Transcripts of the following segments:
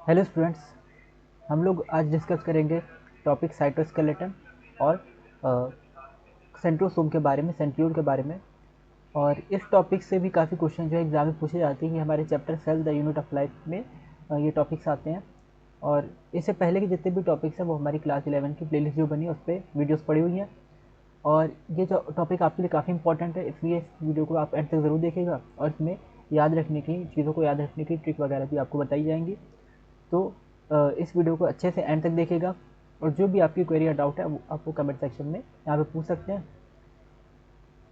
Hello students, हम लोग आज डिस्कस करेंगे टॉपिक साइटोस्केलेटन और सेंट्रोसोम के बारे में, सेंट्रियोल के बारे में। और इस टॉपिक से भी काफ़ी क्वेश्चन जो है एग्जाम में पूछे जाते हैं कि हमारे chapter cell the unit of life में ये टॉपिक्स आते हैं। और इससे पहले के जितने भी टॉपिक्स हैं वो हमारी क्लास 11 की प्लेलिस्ट जो बनी है उस पर वीडियोज़ पड़ी हुई हैं। और ये जो टॉपिक आपके लिए काफ़ी इंपॉर्टेंट है, इसलिए इस वीडियो को आप एंड तक ज़रूर देखिएगा और इसमें याद रखने की चीज़ों को याद रखने की ट्रिक वगैरह भी आपको बताई जाएंगी। तो इस वीडियो को अच्छे से एंड तक देखिएगा और जो भी आपकी क्वेरी या डाउट है वो आपको कमेंट सेक्शन में यहाँ पे पूछ सकते हैं।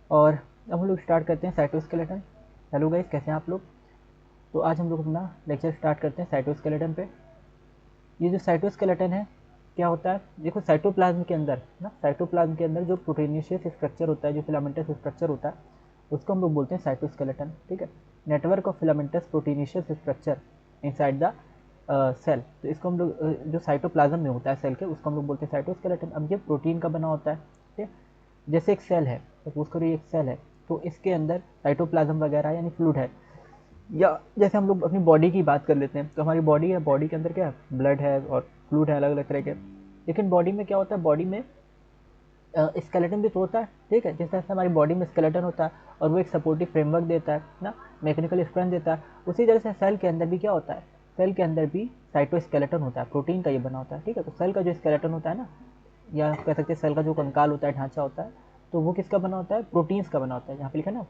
और अब हम लोग स्टार्ट करते हैं साइटोस्केलेटन। हेलो गाइस, कैसे हैं आप लोग? तो आज हम लोग अपना लेक्चर स्टार्ट करते हैं साइटोस्केलेटन पे। ये जो साइटोस्केलेटन है क्या होता है, देखो साइटोप्लाज्म के अंदर ना, साइटोप्लाज्म के अंदर जो प्रोटीनिशियस स्ट्रक्चर होता है, जो फिलामेंटस स्ट्रक्चर होता है, उसको हम लोग बोलते हैं साइटोस्केलेटन। ठीक है, network of filamentous proteinaceous structure inside the cell. तो इसको हम लोग जो साइटोप्लाज्म में होता है सेल के, उसको हम लोग बोलते हैं साइटोस्केलेटन। अब ये प्रोटीन का बना होता है। ठीक है, जैसे एक सेल है, सपोज करो ये एक सेल है, तो इसके अंदर साइटोप्लाज्म वगैरह यानी फ्लूइड है। या जैसे हम लोग अपनी बॉडी की बात कर लेते हैं, तो हमारी बॉडी है, बॉडी के अंदर क्या है, ब्लड है और फ्लूइड है अलग अलग तरह के। लेकिन बॉडी में क्या होता है, बॉडी में स्केलेटन भी तो होता है। ठीक है, जिस तरह से हमारी बॉडी में स्केलेटन होता है और वो एक सपोर्टिव फ्रेमवर्क देता है ना, मैकेनिकल स्ट्रेंथ देता है, उसी तरह से सेल के अंदर भी क्या होता है, सेल के अंदर भी साइटोस्केलेटन होता है, प्रोटीन का ये बना होता है। ठीक है, तो सेल का जो स्केलेटन होता है ना, या कह सकते हैं सेल का जो कंकाल होता है, ढांचा होता है, तो वो किसका बना होता है, प्रोटीन्स का बना होता है। यहाँ पे लिखा ना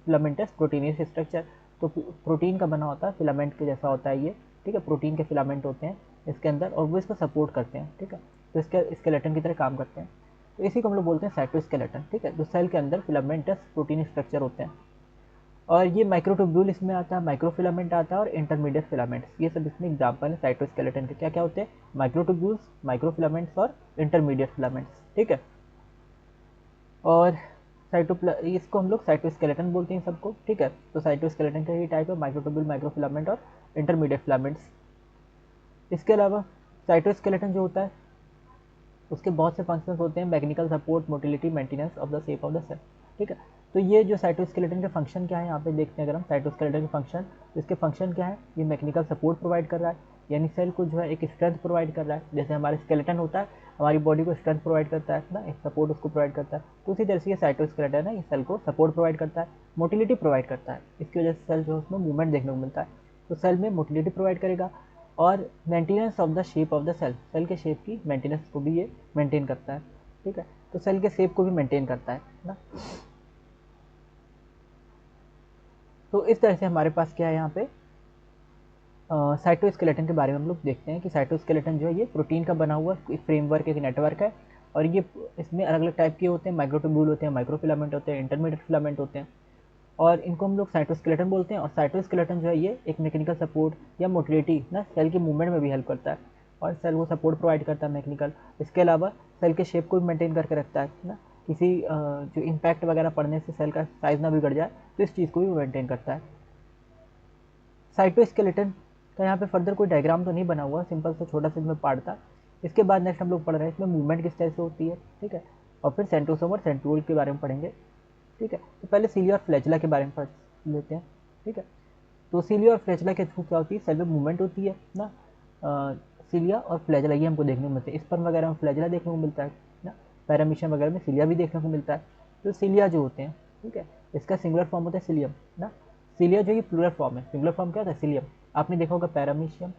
फिलामेंटस प्रोटीनियस स्ट्रक्चर, तो प्रोटीन का बना होता है, फिलामेंट के जैसा होता है ये। ठीक है, प्रोटीन के फिलामेंट होते हैं इसके अंदर और वो इसको सपोर्ट करते हैं। ठीक है, तो इसके स्केलेटन की तरह काम करते हैं। तो इसी को हम लोग बोलते हैं साइटोस्केलेटन। ठीक है, जो सेल के अंदर फिलामेंटस प्रोटीन स्ट्रक्चर होते हैं। और ये माइक्रोट्यूब्यूल इसमें आता है, माइक्रोफिलामेंट आता है और इंटरमीडिएट फिलामेंट्स, ये सब इसमें एग्जाम्पल है साइटोस्केलेटन के। क्या क्या होते हैं, माइक्रोट्यूब्यूल्स, माइक्रोफिलामेंट्स और इंटरमीडिएट फिलामेंट्स। ठीक है, और इसको हम लोग साइटोस्केलेटन बोलते हैं सबको। ठीक है, तो साइटोस्केलेटन का ये टाइप है, माइक्रोट्यूब्यूल, माइक्रोफिलामेंट और इंटरमीडिएट फिलामेंट्स। इसके अलावा साइटोस्केलेटन जो होता है उसके बहुत से फंक्शंस होते हैं, mechanical support, motility, maintenance of the shape of the cell. ठीक है, तो ये जो साइटोस्केलेटन के फंक्शन क्या है, यहाँ पे देखते हैं अगर हम साइटोस्केलेटन के फंक्शन, तो इसके फंक्शन क्या है, ये मैकेनिकल सपोर्ट प्रोवाइड कर रहा है, यानी सेल को जो है एक स्ट्रेंथ प्रोवाइड कर रहा है। जैसे हमारे स्केलेटन होता है, हमारी बॉडी को स्ट्रेंथ प्रोवाइड करता है ना, एक सपोर्ट उसको प्रोवाइड करता है, तो उसी तरह से ये साइटोस्केलेटन है, ये सेल को सपोर्ट प्रोवाइड करता है, मोटिलिटी प्रोवाइड करता है। इसकी वजह से सेल जो है उसमें मूवमेंट देखने को मिलता है, तो सेल में मोटिलिटी प्रोवाइड करेगा। और maintenance of the shape of the cell, cell के शेप की मेंटेनेंस को भी ये मेंटेन करता है। ठीक है, तो सेल के शेप को भी मेंटेन करता है ना। तो इस तरह से हमारे पास क्या है, यहाँ पे साइटोस्केलेटन के बारे में हम लोग देखते हैं कि साइटोस्केलेटन जो है ये प्रोटीन का बना हुआ एक फ्रेमवर्क, एक नेटवर्क है। और ये इसमें अलग अलग टाइप के होते हैं, माइक्रोट्यूब्यूल होते हैं, माइक्रोफिलामेंट होते हैं, इंटरमीडिएट फिलामेंट होते हैं, और इनको हम लोग साइटोस्केलेटन बोलते हैं। और साइटोस्केलेटन जो है ये एक मैकेनिकल सपोर्ट या मोटिलिटी ना, सेल के मूवमेंट में भी हेल्प करता है और सेल को सपोर्ट प्रोवाइड करता है मैकेनिकल। इसके अलावा सेल के शेप को भी मेंटेन करके रखता है ना, किसी जो इम्पैक्ट वगैरह पड़ने से सेल का साइज ना बिगड़ जाए, तो इस चीज़ को भी मेंटेन करता है। साइटोस्केलेटन का यहाँ पे फर्दर कोई डायग्राम तो नहीं बना हुआ, सिंपल सा छोटा सा इसमें पार्ट था। इसके बाद नेक्स्ट हम लोग पढ़ रहे हैं इसमें मूवमेंट किस तरह से होती है। ठीक है, और फिर सेंट्रोसोम और सेंट्रियोल के बारे में पढ़ेंगे। ठीक है, तो पहले सीलिया और फ्लैचला के बारे में पढ़ लेते हैं। ठीक है, तो सीलिया और फ्लैचला के थ्रू क्या होती है, सेल में मूवमेंट होती है ना। सीलिया और फ्लैचला ये हमको देखने को मिलते हैं, स्पर्म वगैरह में फ्लैचला देखने को मिलता है ना, पैरामीशियम वगैरह में सीलिया भी देखने को मिलता है। तो सीलिया जो होते हैं, ठीक है, इसका सिंगुलर फॉर्म होता है सिलियम ना। सीलिया जो ये प्लूरल फॉर्म है, सिंगुलर फॉर्म क्या होता है, सिलियम। आपने देखा होगा पैरामीशियम,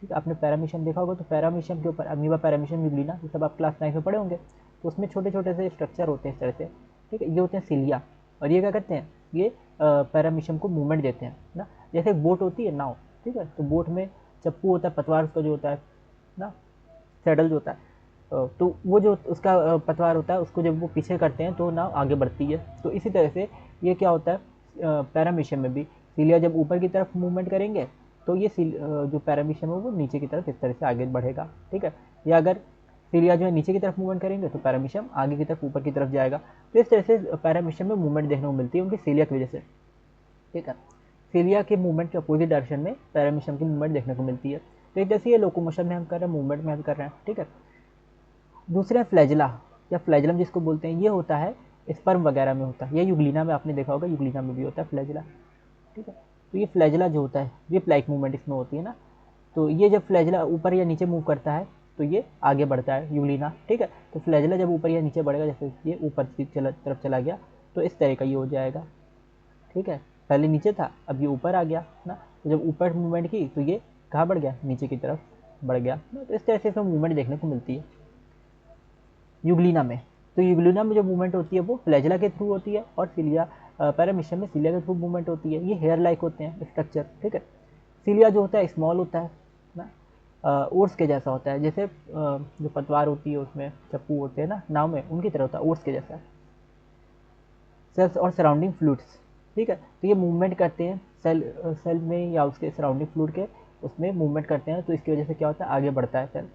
ठीक है, आपने पैरामीशियम देखा होगा, तो पैरामीशियम के ऊपर अमीबा, पैरामीशियम, यूग्लिना, ये सब आप क्लास 9 में पढ़े होंगे। तो उसमें छोटे छोटे से स्ट्रक्चर होते हैं इस तरह से। ठीक है, ये होते हैं सीलिया। और ये क्या करते हैं, ये पैरामीशियम को मूवमेंट देते हैं ना। जैसे एक बोट होती है, नाव, ठीक है, तो बोट में चप्पू होता है, पतवार उसका जो होता है ना, सैडल जो होता है, तो वो जो उसका पतवार होता है, उसको जब वो पीछे करते हैं तो नाव आगे बढ़ती है। तो इसी तरह से ये क्या होता है, पैरामीशियम में भी सीलिया जब ऊपर की तरफ मूवमेंट करेंगे तो ये जो पैरामीशियम है वो नीचे की तरफ इस तरह से आगे बढ़ेगा। ठीक है, या अगर सीलिया जो है नीचे की तरफ मूवमेंट करेंगे तो पैरामीशियम आगे की तरफ, ऊपर की तरफ जाएगा। तो इस तरह से पैरामीशियम में मूवमेंट देखने को मिलती है उनकी सीलिया की वजह से। ठीक है, सीलिया के मूवमेंट के अपोजिट डायरेक्शन में पैरामीशियम की मूवमेंट देखने को मिलती है। तो एक जैसे ये लोकोमोशन में हम कर रहे हैं, मूवमेंट में हम कर रहे हैं। ठीक है, दूसरा फ्लैजला या फ्लैजलम जिसको बोलते हैं, ये होता है स्पर्म वगैरह में होता है, ये यूग्लिना में आपने देखा होगा, यूग्लिना में भी होता है फ्लैजला। ठीक है, तो ये फ्लैजला जो होता है, ये प्लाइक मूवमेंट इसमें होती है ना। तो ये जब फ्लैजिला ऊपर या नीचे मूव करता है तो ये आगे बढ़ता है यूग्लिना, ठीक है। तो फ्लैजिला जब ऊपर या नीचे बढ़ेगा, जैसे ये ऊपर की तरफ चला गया तो इस तरह का ये हो जाएगा, ठीक है। पहले नीचे था, अब ये ऊपर आ गया ना, तो जब ऊपर मूवमेंट की तो ये कहाँ बढ़ गया, नीचे की तरफ बढ़ गया ना। तो इस तरह से इसमें मूवमेंट देखने को मिलती है यूग्लिना में। तो यूग्लिना में जो मूवमेंट होती है वो फ्लैजिला के थ्रू होती है, और सिलिया पैरामीशियम में सिलिया के थ्रू मूवमेंट होती है। ये हेयर लाइक होते हैं स्ट्रक्चर, ठीक है। सिलिया जो होता है स्मॉल होता है ना, ओर्स के जैसा होता है, जैसे जो पतवार होती है उसमें चप्पू होते हैं ना नाव में, उनकी तरह होता है, ओर्स के जैसा। सेल्स और सराउंडिंग फ्लूइड्स, ठीक है। तो ये मूवमेंट करते हैं सेल में या उसके सराउंडिंग फ्लूइड के उसमें मूवमेंट करते हैं, तो इसकी वजह से क्या होता है, आगे बढ़ता है सेल।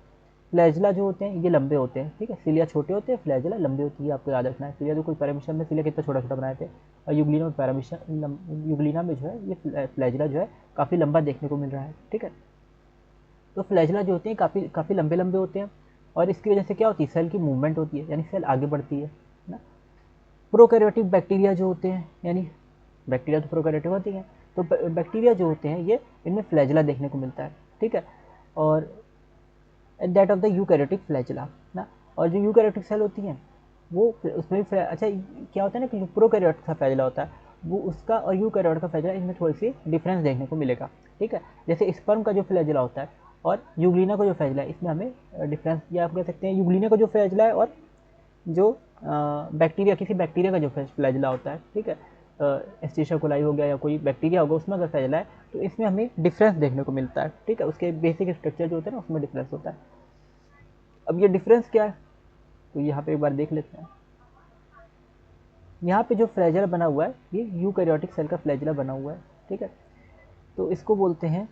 फ्लैजिला जो होते हैं ये लंबे होते हैं, ठीक है। सिलिया छोटे होते हैं, फ्लैजिला लंबे होती है, आपको याद रखना है। सिलिया जो कोई पैरामीशियम में सिलिया कितना छोटा छोटा बनाए थे, और यूग्लिना में यूग्लिना में जो है ये फ्लैजिला जो है काफ़ी लंबा देखने को मिल रहा है, ठीक है। तो फ्लैजिला जो होते हैं काफ़ी लंबे लंबे होते हैं, और इसकी वजह से क्या होती है, सेल की मूवमेंट होती है, यानी सेल आगे बढ़ती है ना। प्रोकैरियोटिक बैक्टीरिया जो होते हैं, यानी बैक्टीरिया तो प्रोकैरियोटिक होती हैं, तो बैक्टीरिया जो होते हैं ये इनमें फ्लैजिला देखने को मिलता है, ठीक है। और that of the eukaryotic flagella ना। और जो यूकैरियोटिक सेल होती हैं वो उसमें भी अच्छा क्या होता है ना कि जो प्रोकैरियोट का फ्लैजिला होता है वो उसका और यूकैरियोट का फ्लैजिला इनमें थोड़ी सी डिफरेंस देखने को मिलेगा, ठीक है। जैसे स्पर्म का जो फ्लैजिला होता है और यूग्लिना का जो फ्लैजिला है, इसमें हमें डिफरेंस या आप कह सकते हैं यूग्लिना का जो फ्लैजिला है और जो बैक्टीरिया किसी बैक्टीरिया का जो फ्लैजिला होता है, ठीक है, एस्टीरिया कोलाई हो गया या कोई बैक्टीरिया होगा उसमें अगर फ्लैजिला है तो इसमें हमें डिफरेंस देखने को मिलता है, ठीक है। उसके बेसिक स्ट्रक्चर जो होता है ना उसमें डिफरेंस होता है। अब ये डिफरेंस क्या है, तो यहाँ पे एक बार देख लेते हैं। यहाँ पे जो फ्लैजिला बना हुआ है ये यूकैरियोटिक सेल का फ्लैजिला बना हुआ है, ठीक है। तो इसको बोलते हैं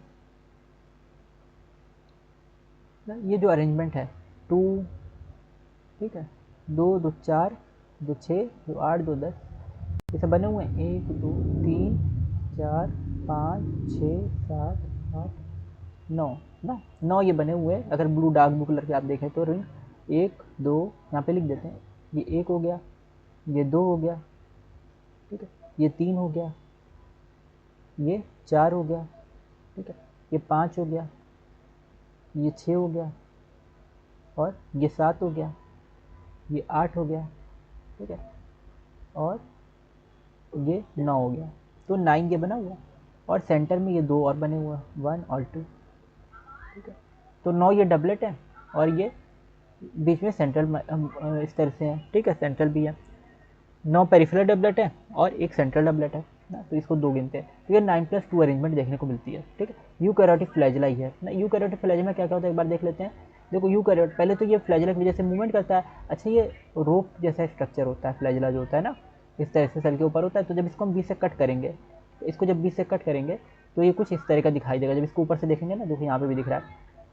ये जो अरेंजमेंट है 2, ठीक है, 2 2 4 2 6 2 8 2 10, ये सब बने हुए हैं 1 2 3 4 5 6 7 8 9 ना, 9 ये बने हुए हैं। अगर ब्लू डार्क ब्लू कलर के आप देखें तो रिंग 1 2 यहाँ पे लिख देते हैं, ये 1 हो गया, ये 2 हो गया, ठीक है, ये 3 हो गया, ये 4 हो गया, ठीक है, ये 5 हो गया, ये 6 हो गया, और ये 7 हो गया, ये 8 हो गया, ठीक है, और ये 9 हो गया। तो 9 ये बना हुआ, और सेंटर में ये 2 और बने हुए हैं 1 और 2, ठीक है। तो 9 ये डबलेट है, और ये बीच में सेंट्रल इस तरह से है, ठीक है, सेंट्रल भी है। 9 पेरिफेरल डबलेट है और एक सेंट्रल डबलेट है ना, तो इसको 2 गिनते हैं। तो ये 9+2 अरेंजमेंट देखने को मिलती है, ठीक है। यूकैरियोटिक फ्लैजिला ही है ना। यूकैरियोटिक फ्लैजिला में क्या क्या होता है एक बार देख लेते हैं। देखो यूकैरियोट पहले तो ये फ्लैजिला की वजह से मूवमेंट करता है। अच्छा, ये रोप जैसा स्ट्रक्चर होता है फ्लैजिला जो होता है ना, इस तरह से सेल के ऊपर होता है। तो जब इसको हम बीच से कट करेंगे, तो इसको जब बीच से कट करेंगे तो ये कुछ इस तरह का दिखाई देगा। जब इसको ऊपर से देखेंगे ना, देखो यहाँ पे भी दिख रहा है,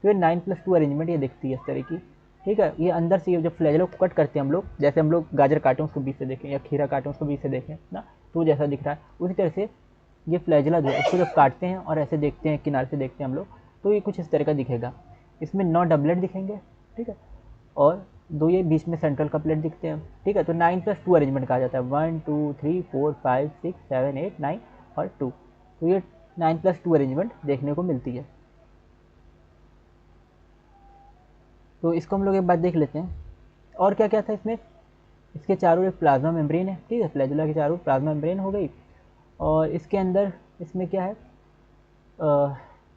तो ये 9+2 अरेंजमेंट ये दिखती है इस तरह की, ठीक है। ये अंदर से जब फ्लैजिला को कट करते हैं हम लोग, जैसे हम लोग गाजर काटें उसको बीच से देखें या खीरा काटें उसको बीच से देखें ना, तो जैसा दिख रहा है उसी तरह से ये फ्लैजिला जो है उसको जब काटते हैं और ऐसे देखते हैं, किनारे से देखते हैं हम लोग, तो ये कुछ इस तरह का दिखेगा। इसमें 9 डबलेट दिखेंगे, ठीक है, और 2 ये बीच में सेंट्रल कपलेट दिखते हैं, ठीक है। तो 9+2 अरेंजमेंट कहा जाता है, 1 2 3 4 5 6 7 8 9 और 2। तो ये 9+2 अरेंजमेंट देखने को मिलती है। तो इसको हम लोग एक बार देख लेते हैं और क्या क्या था इसमें। इसके चारों एक प्लाज्मा मेम्ब्रेन है, ठीक है, फ्लैजिला के चारों प्लाज्मा मेम्ब्रेन हो गई, और इसके अंदर इसमें क्या है,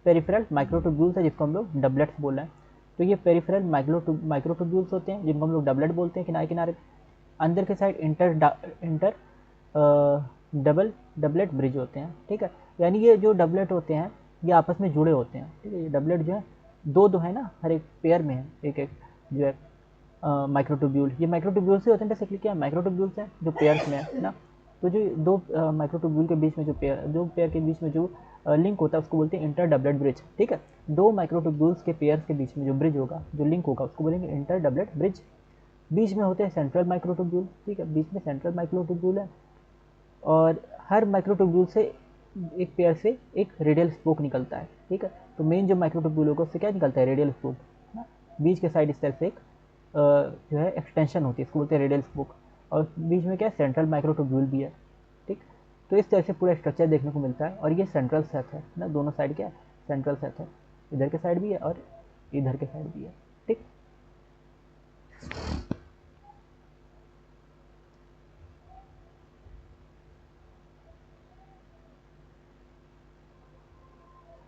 पेरिफेरल माइक्रोट्यूब्यूल्स है जिसको हम लोग डबलेट्स बोल रहे हैं। तो ये पेरिफेरल माइक्रोट्यूब्यूल्स होते हैं जिनको हम लोग डबलेट बोलते हैं, किनारे किनारे। अंदर के साइड इंटर डबलेट ब्रिज होते हैं, ठीक है। यानी ये जो डबलेट होते हैं ये आपस में जुड़े होते हैं, ठीक है। ये डबलेट जो है दो है ना, हर एक पेयर में है एक एक जो है माइक्रोट्यूब्यूल। ये माइक्रोट्यूब्यूल से होते हैं बेसिकली, क्या माइक्रोट्यूब्यूल्स हैं जो पेयर्स में है ना। तो जो दो माइक्रोट्यूब्यूल के बीच में जो पेयर के बीच में जो लिंक होता है उसको बोलते हैं इंटर डबलेट ब्रिज, ठीक है। 2 माइक्रोट्यूब्यूल्स के पेयर्स के बीच में जो ब्रिज होगा, जो लिंक होगा, उसको बोलेंगे इंटर डबलेट ब्रिज। बीच में होते हैं सेंट्रल माइक्रोट्यूब्यूल, ठीक है, बीच में सेंट्रल माइक्रोट्यूब्यूल है, और हर माइक्रोट्यूब्यूल से एक पेयर से एक रेडियल स्पोक निकलता है, ठीक है। तो मेन जो माइक्रोट्यूब्यूल होगा उससे क्या निकलता है, रेडियल स्पोक ना। बीच के साइड इस तरह से एक जो है एक्सटेंशन होती है, इसको बोलते हैं रेडियल स्पोक, और बीच में क्या है, सेंट्रल माइक्रोट्यूब्यूल भी है, ठीक। तो इस तरह से पूरा स्ट्रक्चर देखने को मिलता है, और ये सेंट्रल सेट है ना, दोनों साइड क्या है, सेंट्रल सेट है। इधर के साइड भी है और इधर के साइड भी है, ठीक।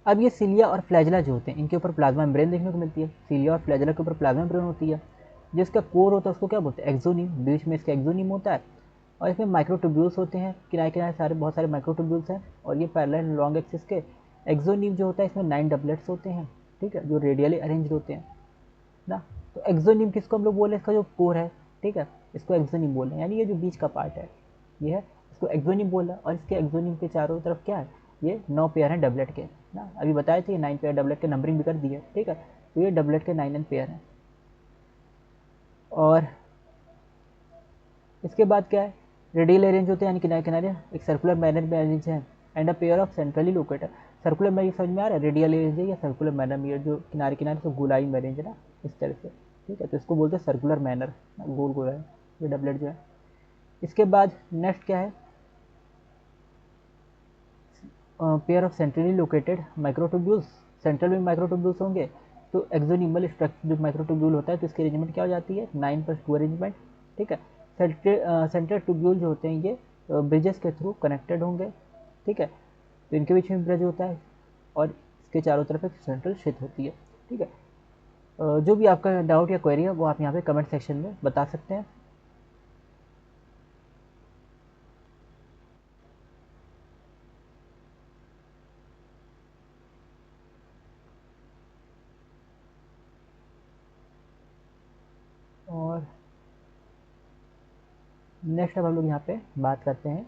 अब ये सिलिया और फ्लैजला जो होते हैं इनके ऊपर प्लाज्मा मेम्ब्रेन देखने को मिलती है। सिलिया और फ्लैजला के ऊपर प्लाज्मा मेम्ब्रेन होती है। जिसका कोर होता है उसको क्या बोलते हैं, एक्सोनीम। बीच में इसका एक्सोनीम होता है और इसमें माइक्रोट्यूब्यूल्स होते हैं, किनारे किनारे सारे बहुत सारे माइक्रोट्यूब्यूल्स हैं। और ये पैरेलल लॉन्ग एक्सिस के एक्सोनीम जो होता है इसमें 9 डबलेट्स होते हैं, ठीक है, जो रेडियली अरेंज होते हैं ना। तो एक्सोनीम किसको हम लोग बोले, इसका जो कोर है, ठीक है, इसको एक्सोनीम बोले, यानी ये जो बीच का पार्ट है ये है, इसको एक्सोनीम बोला। और इसके एक्सोनीम के चारों तरफ क्या है, ये 9 पेयर हैं डबलेट के ना। अभी बताए थे 9 पेयर डबलेट के, नंबरिंग भी कर दिए, ठीक है। तो ये डबलेट के 9 पेयर हैं। और इसके बाद क्या है, रेडियल अरेंज होते हैं, यानी किनारे किनारे एक सर्कुलर मैनर में अरेंज है। And a pair of centrally located. Circular में ये समझ में आ रहा है, रेडियल अरेंज है या सर्कुलर मैनर में, जो किनारे किनारे से गोलाई में अरेंज है ना, इस तरह से, ठीक है। तो इसको बोलते हैं सर्कुलर मैनर, गोल गोल है ये डबलेट जो है। इसके बाद नेक्स्ट क्या है, pair of centrally located microtubules. Central में माइक्रोट्यूब्यूल्स होंगे तो एक्सोनिमल स्ट्रक्चर जो माइक्रोट्यूब्यूल होता है तो इसकी अरेंजमेंट क्या हो जाती है, 9+2 अरेंजमेंट, ठीक है। सेंट्रल ट्यूब्यूल जो होते हैं ये ब्रिजेस के थ्रू कनेक्टेड होंगे, ठीक है। तो इनके बीच में ब्रिज होता है और इसके चारों तरफ एक सेंट्रल शीथ होती है, ठीक है। जो भी आपका डाउट या क्वेरी है वो आप यहाँ पे कमेंट सेक्शन में बता सकते हैं। और नेक्स्ट अब हम लोग यहाँ पे बात करते हैं,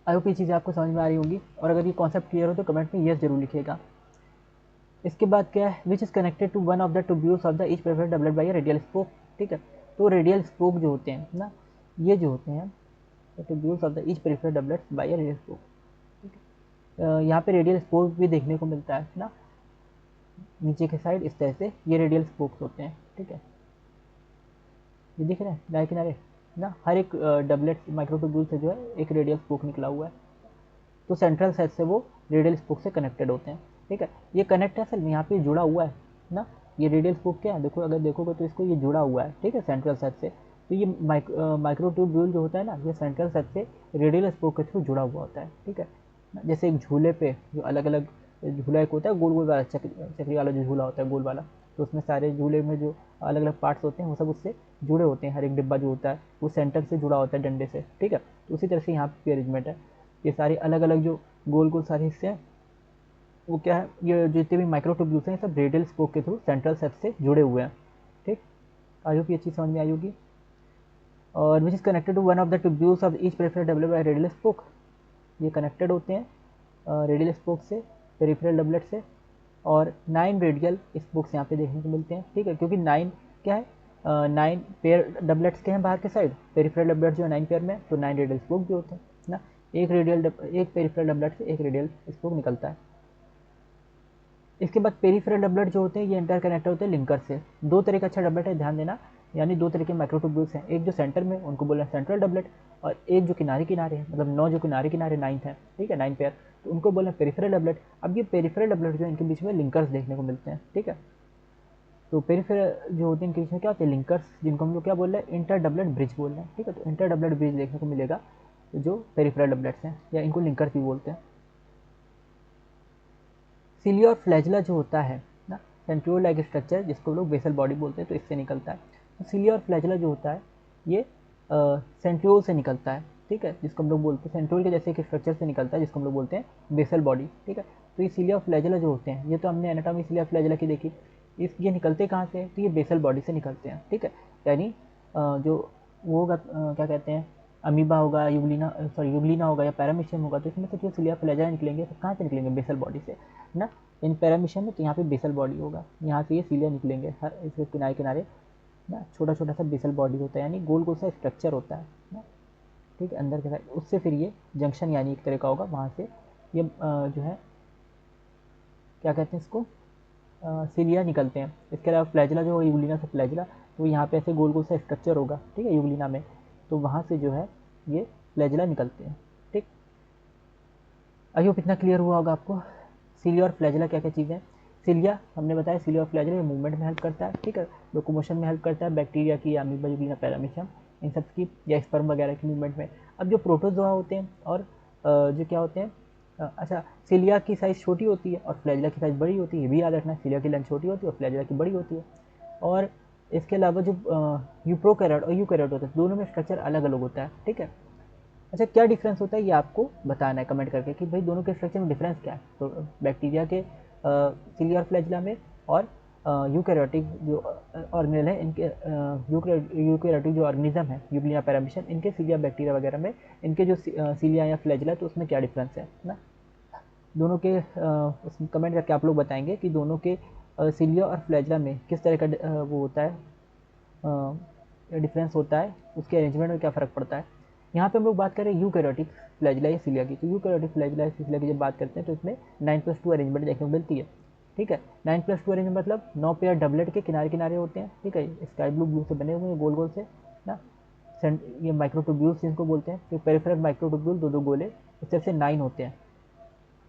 आई होप ये चीज़ें आपको समझ में आ रही होंगी। और अगर ये कॉन्सेप्ट क्लियर हो तो कमेंट में यस जरूर लिखिएगा। इसके बाद क्या है, which is connected to one of the tubules of the each preferred doublet by radial spoke, ठीक है। तो रेडियल स्पोक जो होते हैं ना, ये जो होते हैं tubules of the each preferred doublet by radial spoke, ठीक है। यहाँ पे रेडियल स्पोक भी देखने को मिलता है ना, नीचे के साइड इस तरह से ये रेडियल स्पोक्स होते हैं, ठीक है। ये दिख रहे हैं दाएं किनारे ना, हर एक डबलेट माइक्रोट्यूब्यूल से जो है एक रेडियल स्पोक निकला हुआ है। तो सेंट्रल साइड से वो रेडियल स्पोक से कनेक्टेड होते हैं, ठीक है। ये कनेक्ट है, असल में यहाँ पे जुड़ा हुआ है ना। ये रेडियल स्पोक क्या है, देखो अगर देखोगे तो इसको ये जुड़ा हुआ है, ठीक है, सेंट्रल साइड से। तो ये माइक्रोट्यूब्यूल जो होता है ना, ये सेंट्रल साइड से रेडियल स्पोक के थ्रू जुड़ा हुआ होता है, ठीक है। जैसे एक झूले पे जो अलग अलग झूला एक होता है, गोल गोल वाला चक्री वाला जो झूला होता है गोल वाला, तो उसमें सारे झूले में जो अलग अलग पार्ट्स होते हैं वो सब उससे जुड़े होते हैं। हर एक डिब्बा जो होता है वो सेंटर से जुड़ा होता है डंडे से, ठीक है। तो उसी तरह से यहाँ पे अरेंजमेंट है। ये सारे अलग अलग जो गोल गोल सारे हिस्से हैं वो क्या है, ये जितने भी माइक्रोट्यूब्यूल्स हैं सब रेडियल स्पोक के थ्रू सेंट्रल सेट से जुड़े हुए हैं, ठीक। आई होप ये चीज़ समझ में आई होगी। और which is connected to one of the tubules of each peripheral doublet by radial spoke. ये कनेक्टेड होते हैं रेडियल स्पोक से, पेरिफेरल डबलेट से। और 9 रेडियल स्पोक्स यहाँ पे देखने को मिलते हैं, ठीक है, क्योंकि 9 क्या है, 9 पेयर डबलेट्स के हैं बाहर के साइड, पेरिफेरल डबलेट जो है 9 पेयर में, तो 9 रेडियल स्पोक भी होते हैं ना। एक पेरिफेरल डबलेट से एक रेडियल स्पोक निकलता है। इसके बाद पेरिफेरल डबलेट जो होते हैं ये इंटर कनेक्टर होते हैं लिंकर से। दो तरह का अच्छा डबलेट है, ध्यान देना, यानी दो तरह के माइक्रोट्यूब्यूल्स हैं। एक जो सेंटर में उनको बोलना सेंट्रल डबलेट, और एक जो किनारे किनारे है, मतलब 9 जो किनारे किनारे 9th है, ठीक है, 9 पेयर, तो उनको बोलना पेरिफेरल डबलेट। अब ये पेरिफेरल डबलेट जो है इनके बीच में लिंकर्स देखने को मिलते हैं, ठीक है। तो पेरिफेरल जो होते हैं इनके बीच में क्या होते हैं, लिंकर्स, जिनको हम लोग क्या बोल रहे हैं, इंटर डबलेट ब्रिज बोल रहे हैं, ठीक है। तो इंटर डबलेट ब्रिज देखने को मिलेगा जो पेरिफेरल डबलेट्स हैं, या इनको लिंकर्स भी बोलते हैं। सिलिया और फ्लैजला जो होता है ना, सेंट्रियोल लाइक स्ट्रक्चर जिसको लोग बेसल बॉडी बोलते हैं, तो इससे निकलता है। तो सिलिया और फ्लैजला जो होता है ये सेंट्रियोल से निकलता है, ठीक है, जिसको हम लोग बोलते हैं सेंट्रियोल के जैसे एक स्ट्रक्चर से निकलता है जिसको हम लोग बोलते हैं बेसल बॉडी, ठीक है। तो ये सिलिया और फ्लैजला जो होते हैं, ये तो हमने एनाटॉमी सिलिया फ्लैजला की देखी, ये निकलते कहाँ से, तो ये बेसल बॉडी से निकलते हैं, ठीक है। यानी जो वो होगा क्या कहते हैं, अमीबा होगा, यूग्लिना होगा या पैरामीशियम होगा, तो इसमें से जो सिलिया फ्लैजला निकलेंगे तो कहाँ से निकलेंगे, बेसल बॉडी से ना। इन पैरामीशियम में तो यहाँ पे बेसल बॉडी होगा, यहाँ से ये सिलिया निकलेंगे, हर इसके किनारे किनारे ना छोटा छोटा सा बेसल बॉडी होता है, यानी गोल गोल सा स्ट्रक्चर होता है ना, ठीक है, अंदर के साइड। उससे फिर ये जंक्शन यानी एक तरह का होगा, वहाँ से ये जो है क्या कहते हैं इसको, सिलिया निकलते हैं। इसके अलावा फ्लैजला जो यूग्लिना से फ्लैजला, तो यहाँ पे ऐसे गोल गोल सा स्ट्रक्चर होगा, ठीक है, यूग्लिना में, तो वहाँ से जो है ये फ्लैजला निकलते हैं, ठीक। आई होप इतना क्लियर हुआ होगा आपको। सिलिया और फ्लैजिला क्या क्या चीज़ें हैं। सिलिया हमने बताया, सिलिया और फ्लैजिला ये मूवमेंट में हेल्प करता है, ठीक है, लोकोमोशन में हेल्प करता है, बैक्टीरिया की, अमीबा, यूग्लिना, पैरामीशियम, इन सब की, या स्पर्म वगैरह की मूवमेंट में। अब जो प्रोटोजोआ होते हैं और जो क्या होते हैं, अच्छा, सिलिया की साइज़ छोटी होती है और फ्लैजिला की साइज़ बड़ी होती है, ये भी याद रखना है, सिलिया की लेंथ छोटी होती है और फ्लैजिला की बड़ी होती है। और इसके अलावा जो यूप्रोकैरियोट और यूकैरियोट होता है, दोनों में स्ट्रक्चर अलग अलग होता है, ठीक है। अच्छा, क्या डिफरेंस होता है ये आपको बताना है कमेंट करके कि भाई दोनों के स्ट्रक्चर में डिफरेंस क्या है। तो बैक्टीरिया के सिलिया और फ्लैजिला में, और यूकैरियोटिक जो ऑर्गेनेल है इनके, यूकैरियोटिक जो ऑर्गेनिज्म है, यूग्लिया, पैरामीशियम, इनके सिलिया, बैक्टीरिया वगैरह में इनके जो सिलिया या फ्लैजिला, तो उसमें क्या डिफरेंस है ना। दोनों के कमेंट करके आप लोग बताएंगे कि दोनों के सिलिया और फ्लैजिला में किस तरह का वो होता है, डिफरेंस होता है, उसके अरेंजमेंट में क्या फ़र्क पड़ता है। यहाँ पे हम लोग बात करें यूकैरियोटिक फ्लैजिला या सिलिया की, तो यूकैरियोटिक फ्लैजिला या सिलिया की जब बात करते हैं तो इसमें 9+2 अरेंजमेंट देखने को मिलती है, ठीक है। 9+2 अरेंजमेंट मतलब 9 पेयर डबलेट के किनारे किनारे होते हैं, ठीक है, स्काई ब्लू से बने हुए हैं गोल गोल से ना। ये माइक्रोट्यूब्यूल्स जिनको बोलते हैं, तो पेरिफेरल माइक्रोट्यूब्यूल, दो गोले, इस तरह से 9 होते हैं,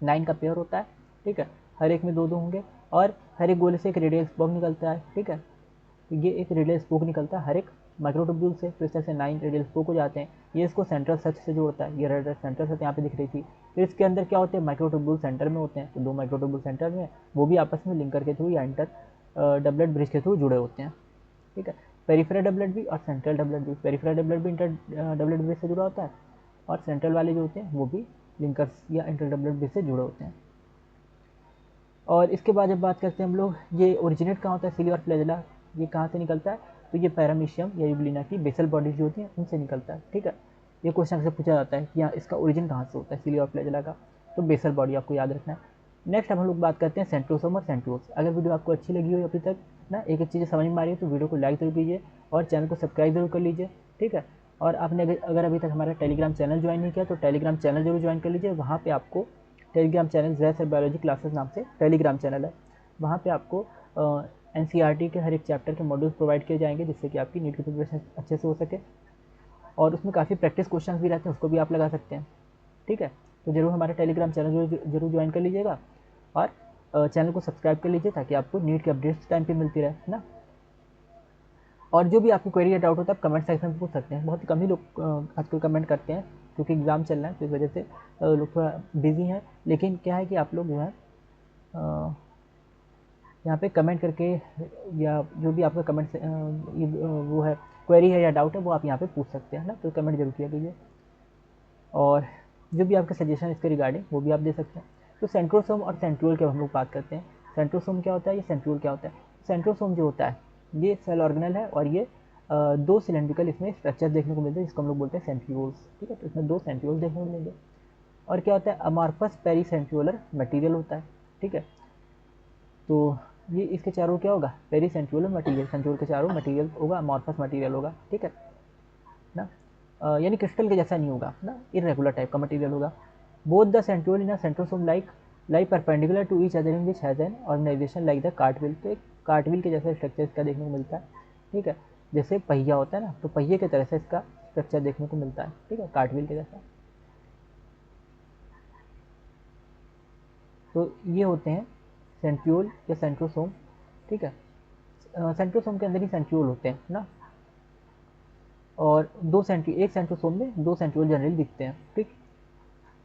9 का पेयर होता है, ठीक है, हर एक में दो होंगे, और हर एक गोले से एक रेडियल स्पोक निकलता है, ठीक है। तो ये एक रेडियल स्पोक निकलता है हर एक माइक्रोट्यूब्यूल से, तो इस तरह से 9 रेडियल स्पोक हो जाते हैं। ये इसको सेंट्रल सच से जोड़ता है, ये रेड सेंट्रल सच यहाँ पे दिख रही थी। फिर इसके अंदर क्या होते हैं, माइक्रोट्यूब्यूल सेंटर में होते हैं, तो 2 माइक्रोट्यूब्यूल सेंटर में, वो भी आपस में लिंकर के थ्रू या इंटर डबलेट ब्रिज के थ्रू जुड़े होते हैं, ठीक है। पेरिफेरल डबलेट भी और सेंट्रल डबलेट भी, पेरिफेरल डबलेट भी इंटर डबलेट ब्रिज से जुड़ा होता है, और सेंट्रल वाले जो होते हैं वो भी लिंकर्स या इंटर डबलेट ब्रिज से जुड़े होते हैं। और इसके बाद जब बात करते हैं हम लोग, ये ओरिजिनेट कहाँ होता है, सिलिया और फ्लैजिला, ये कहाँ से निकलता है, तो ये पैरामीशियम या यूग्लिना की बेसल बॉडीज जो होती हैं उनसे निकलता है, ठीक है। ये क्वेश्चन से पूछा जाता है कि यहाँ इसका ओरिजिन कहाँ से होता है सिलिया और फ्लैजिला का, तो बेसल बॉडी आपको याद रखना है। नेक्स्ट अब हम लोग बात करते हैं सेंट्रोसोम और सेंट्रियोल्स। अगर वीडियो आपको अच्छी लगी हो अभी तक ना, एक एक चीज़ें समझ में आ रही है, तो वीडियो को लाइक जरूर कीजिए और चैनल को सब्सक्राइब जरूर कर लीजिए, ठीक है। और आपने अगर अभी तक हमारा टेलीग्राम चैनल ज्वाइन नहीं किया तो टेलीग्राम चैनल जरूर ज्वाइन कर लीजिए। वहाँ पे आपको टेलीग्राम चैनल जय सर बायोलॉजी क्लासेस नाम से टेलीग्राम चैनल है, वहाँ पे आपको एनसीईआरटी के हर एक चैप्टर के मॉड्यूल्स प्रोवाइड किए जाएंगे, जिससे कि आपकी नीट की प्रिपरेशन अच्छे से हो सके। और उसमें काफ़ी प्रैक्टिस क्वेश्चंस भी रहते हैं, उसको भी आप लगा सकते हैं, ठीक है। तो जरूर हमारे टेलीग्राम चैनल जरूर ज्वाइन कर लीजिएगा, और चैनल को सब्सक्राइब कर लीजिए ताकि आपको नीट के अपडेट्स टाइम पे मिलती रहे ना। और जो भी आपको क्वेरी या डाउट होता है आप कमेंट सेक्शन में पूछ सकते हैं। बहुत ही कम ही लोग आजकल कमेंट करते हैं, क्योंकि एग्ज़ाम चल रहा है, तो इस वजह से लोग थोड़ा बिजी हैं। लेकिन क्या है कि आप लोग जो है यहाँ पे कमेंट करके, या जो भी आपका कमेंट वो है, क्वेरी है या डाउट है, वो आप यहाँ पे पूछ सकते हैं ना, तो कमेंट जरूर किया कीजिए। और जो भी आपका सजेशन इसके रिगार्डिंग वो भी आप दे सकते हैं। तो सेंट्रोसोम और सेंट्रियोल की हम लोग बात करते हैं। सेंट्रोसोम क्या होता है, ये सेंट्रियोल क्या होता है। सेंट्रोसोम जो होता है ये सेल ऑर्गेनल है, और ये 2 सिलेंड्रिकल इसमें स्ट्रक्चर देखने को मिलते हैं, जिसको हम लोग बोलते हैं सेंट्रियोल्स, ठीक है। तो इसमें 2 सेंट्रियोल्स देखने को मिलेंगे। और क्या होता है, अमार्फस पेरीसेंट्रियोलर मटेरियल होता है, ठीक है। तो ये इसके चारों क्या होगा, पेरीसेंट्रियोलर मटेरियल, सेंट्रियोल के चारों मटेरियल होगा, अमार्फस मटेरियल होगा, ठीक है ना। यानी क्रिस्टल के जैसा नहीं होगा ना, इरेगुलर टाइप का मटेरियल होगा। Both the centriole in a centrosome like perpendicular to each other in which has an organization like the cartwheel. तो एक कार्टविल के जैसा स्ट्रक्चर इसका देखने को मिलता है, ठीक है। जैसे पहिया होता है ना, तो पहिए की तरह से इसका स्ट्रक्चर देखने को मिलता है, ठीक है, कार्टविल के जैसा। तो ये होते हैं सेंट्रियोल या सेंट्रोसोम, ठीक है। सेंट्रोसोम के अंदर ही सेंट्रियोल होते हैं ना, और एक सेंट्रोसोम में 2 सेंट्रियोल जनरली दिखते हैं, ठीक।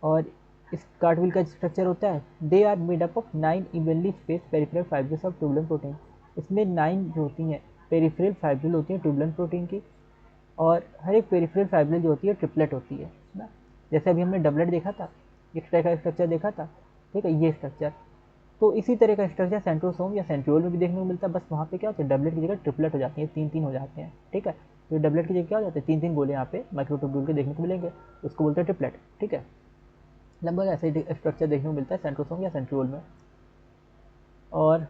और इस कार्टविल का स्ट्रक्चर होता है, they are made up of 9 evenly space peripheral fibrils of tubulin protein. इसमें 9 जो होती हैं पेरिफेरल फाइब्रिल होती है ट्यूबुलेंट प्रोटीन की, और हर एक पेरिफेरल फाइब्रिल जो होती है ट्रिपलेट होती है ना। जैसे अभी हमने डबलेट देखा था, इस तरह का स्ट्रक्चर देखा था, ठीक है, ये स्ट्रक्चर। तो इसी तरह का स्ट्रक्चर सेंट्रोसोम या सेंट्रियोल में भी देखने को मिलता है, बस वहाँ पे क्या होता है, डबलेट की जगह ट्रिपलेट हो जाती है, 3-3 हो जाते हैं, ठीक है। तो डबलेट की जगह क्या हो जाते हैं, 3-3 गोले यहाँ पे माइक्रोट्यूब्यूल के देखने को मिलेंगे, उसको बोलते हैं ट्रिपलेट, ठीक है। लगभग ऐसे ही स्ट्रक्चर देखने को मिलता है सेंट्रोसोम या सेंट्रियोल में। और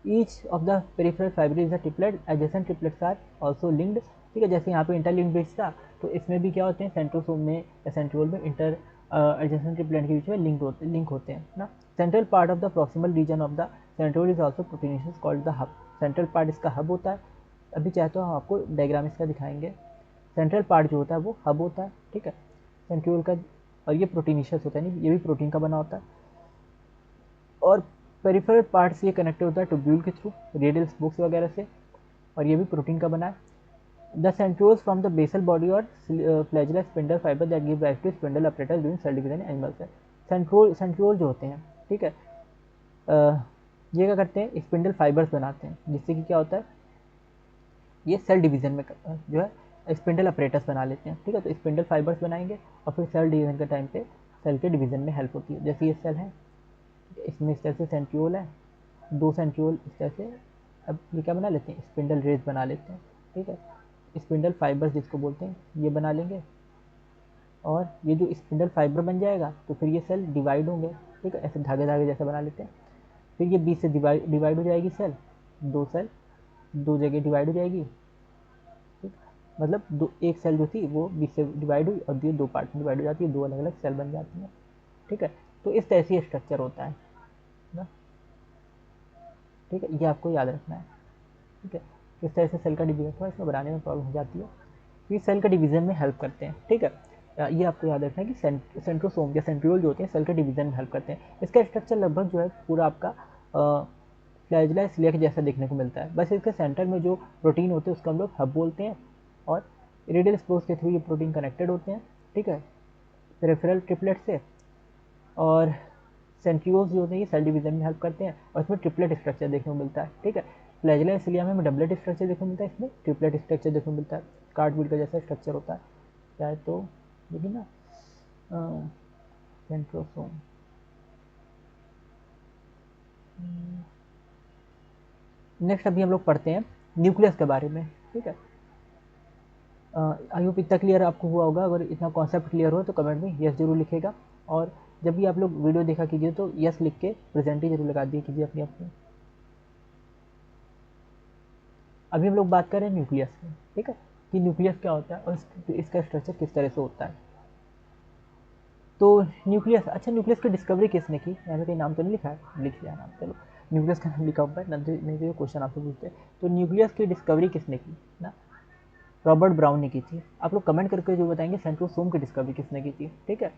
each of the peripheral fibril is a triplet, adjacent triplets are also linked, ठीक है। जैसे यहाँ पे इंटरलिंक्ड ब्रिज था, तो इसमें भी क्या होते हैं, सेंट्रोसोम में या सेंट्रियोल में इंटर एडजेसेंट ट्रिपलेट के बीच में लिंक होते हैं ना। Central part of the proximal region of the centriole is also proteinaceous called the hub. Central part इसका हब होता है। अभी चाहे तो हम आपको डायग्राम इसका दिखाएंगे। सेंट्रल पार्ट जो होता है वो हब होता है, ठीक है, सेंट्रियोल का। और ये प्रोटीनिशियस होता है, नहीं, ये भी प्रोटीन का बना होता है। और पेरिफेरल पार्ट से ये कनेक्टेड होता है ट्यूब्यूल के थ्रू, रेडियल स्पोक्स वगैरह से, और ये भी प्रोटीन का बना है। The centrioles from the basal body और flagella spindle fibre that give rise to spindle apparatus during cell division in animals है। सेंट्रियोल जो होते हैं, ठीक है, ये क्या करते हैं, स्पिंडल फाइबर्स बनाते हैं, जिससे कि क्या होता है, ये सेल डिवीजन में जो है स्पिंडल अपरेटस बना लेते हैं, ठीक है। तो स्पिंडल फाइबर्स बनाएंगे और फिर सेल डिवीजन के टाइम पे सेल के डिवीजन में हेल्प होती है। जैसे ये सेल है, इसमें इस तरह से सेंट्रियोल है, 2 सेंट्रियोल इस तरह से, अब ये क्या बना लेते हैं, स्पिंडल रेज बना लेते हैं, ठीक है। स्पिंडल फाइबर्स जिसको बोलते हैं ये बना लेंगे, और ये जो स्पिंडल फाइबर बन जाएगा तो फिर ये सेल डिवाइड होंगे, ठीक है, ऐसे धागे धागे जैसे बना लेते हैं। फिर ये बीच से डिवाइड हो जाएगी सेल, 2 सेल 2 जगह डिवाइड हो जाएगी, ठीक, मतलब एक सेल जो थी वो बीच से डिवाइड हुई और ये 2 पार्ट में डिवाइड हो जाती है, 2 अलग अलग सेल बन जाती हैं, ठीक है। तो इस तरह से स्ट्रक्चर होता है ना, ठीक है, ये आपको याद रखना है, ठीक है। इस तरह से सेल का डिवीजन हुआ, इसमें बनाने में प्रॉब्लम हो जाती है, ये सेल का डिवीजन में हेल्प करते हैं, ठीक है। ये आपको याद रखना है कि सेंट्रोसोम या सेंट्रियोल जो होते हैं सेल के डिवीजन में हेल्प करते हैं। इसका स्ट्रक्चर लगभग जो है पूरा आपका फ्लैजिला सिलिया के जैसा देखने को मिलता है, बस इसके सेंटर में जो प्रोटीन होते हैं उसको हम लोग हब बोलते हैं, और रेडियल स्पोक्स के थ्रू ये प्रोटीन कनेक्टेड होते हैं, ठीक है, पेरिफेरल ट्रिपलेट से। और सेंट्रियोल्स जो होते हैं ये सेल डिवीजन में हेल्प करते हैं, और इसमें ट्रिपलेट स्ट्रक्चर देखने को मिलता है, ठीक है। फ्लैजिला सिलिया में डबलेट स्ट्रक्चर देखने को मिलता है, इसमें ट्रिपलेट स्ट्रक्चर देखने को मिलता है, कार्डबोर्ड का जैसा स्ट्रक्चर होता है, चाहे तो देखिए ना, सेंट्रोसोम, नेक्स्ट अभी हम लोग पढ़ते हैं न्यूक्लियस के बारे में, ठीक है। आई होप इतना क्लियर आपको हुआ होगा, अगर इतना कॉन्सेप्ट क्लियर हो तो कमेंट में यस जरूर लिखेगा, और जब भी आप लोग वीडियो देखा कीजिए तो यस लिख के प्रेजेंट ही जरूर लगा दिए कीजिए अपनी अपनी। अभी हम लोग बात कर रहे हैं न्यूक्लियस की, ठीक है, कि न्यूक्लियस क्या होता है और इसका स्ट्रक्चर किस तरह से होता है। तो न्यूक्लियस, अच्छा न्यूक्लियस की डिस्कवरी किसने की, यहाँ पे कहीं नाम तो नहीं लिखा है, लिख लिया नाम, चलो न्यूक्लियस का नाम लिखा हुआ है, नहीं तो क्वेश्चन आपसे पूछते हैं। तो न्यूक्लियस की डिस्कवरी किसने की ना, रॉबर्ट ब्राउन ने की थी। आप लोग कमेंट करके जो बताएंगे सेंट्रोसोम की डिस्कवरी किसने की थी, ठीक है।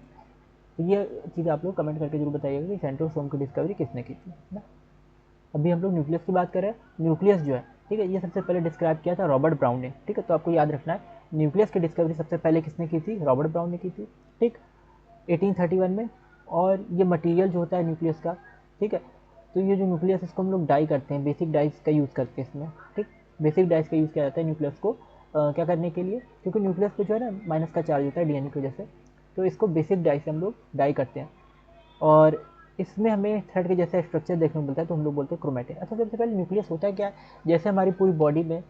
तो ये चीज़ आप लोग कमेंट करके जरूर बताइएगा कि सेंट्रोसोम की डिस्कवरी किसने की थी ना। अभी हम लोग न्यूक्लियस की बात करें, न्यूक्लियस जो है, ठीक है, ये सबसे पहले डिस्क्राइब किया था रॉबर्ट ब्राउन ने, ठीक है। तो आपको याद रखना है न्यूक्लियस की डिस्कवरी सबसे पहले किसने की थी, रॉबर्ट ब्राउन ने की थी, ठीक, 1831 में। और ये मटेरियल जो होता है न्यूक्लियस का, ठीक है, तो ये जो न्यूक्लियस इसको हम लोग डाई करते हैं, बेसिक डाइस का यूज़ करते हैं इसमें, ठीक, बेसिक डाइस का यूज़ किया जाता है न्यूक्लियस को क्या करने के लिए, क्योंकि न्यूक्लियस पे जो है ना माइनस का चार्ज होता है डीएनए की वजह से, तो इसको बेसिक डाई से हम लोग डाई करते हैं, और इसमें हमें थ्रेड के जैसा स्ट्रक्चर देखने को मिलता है, तो हम लोग बोलते हैं क्रोमेटिन। अच्छा, सबसे पहले न्यूक्लियस होता है क्या, जैसे हमारी पूरी बॉडी में,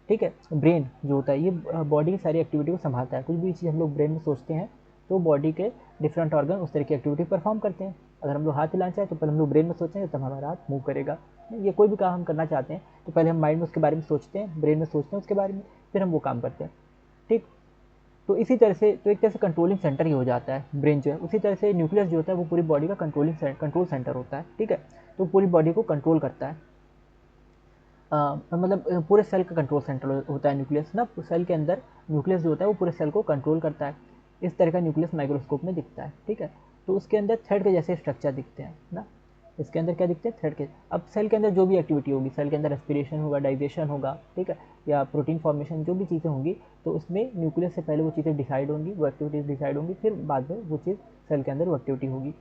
ठीक है, ब्रेन जो होता है ये बॉडी की सारी एक्टिविटी को संभालता है, कुछ भी चीज़ हम लोग ब्रेन में सोचते हैं तो बॉडी के डिफरेंट ऑर्गन उस तरह की एक्टिविटी परफॉर्म करते हैं। अगर हम लोग हाथ हिलाना चाहें तो पहले हम लोग ब्रेन में सोचेंगे तब हमारा हाथ मूव करेगा। ये कोई भी काम हम करना चाहते हैं तो पहले हम माइंड में उसके बारे में सोचते हैं, ब्रेन में सोचते हैं उसके बारे में, फिर हम वो काम करते हैं, ठीक। तो इसी तरह से, तो एक तरह से कंट्रोलिंग सेंटर ही हो जाता है ब्रेन जो है, उसी तरह से न्यूक्लियस जो होता है वो पूरी बॉडी का कंट्रोल सेंटर होता है, ठीक है। तो पूरी बॉडी को कंट्रोल करता है, मतलब पूरे सेल का कंट्रोल सेंटर होता है न्यूक्लियस ना, सेल के अंदर न्यूक्लियस जो होता है वो पूरे सेल को कंट्रोल करता है। इस तरह का न्यूक्लियस माइक्रोस्कोप में दिखता है, ठीक है। तो उसके अंदर थ्रेड के जैसे स्ट्रक्चर दिखते हैं ना, इसके अंदर क्या दिखते हैं, थ्रेड के। अब सेल के अंदर जो भी एक्टिविटी होगी, सेल के अंदर रेस्पिरेशन होगा, डाइजेशन होगा, ठीक है, या प्रोटीन फॉर्मेशन, जो भी चीज़ें होंगी, तो उसमें न्यूक्लियस से पहले वो चीज़ें डिसाइड होंगी, वो एक्टिविटीज़ डिसाइड होंगी, फिर बाद में वो चीज़ सेल के अंदर वो एक्टिविटी होगी।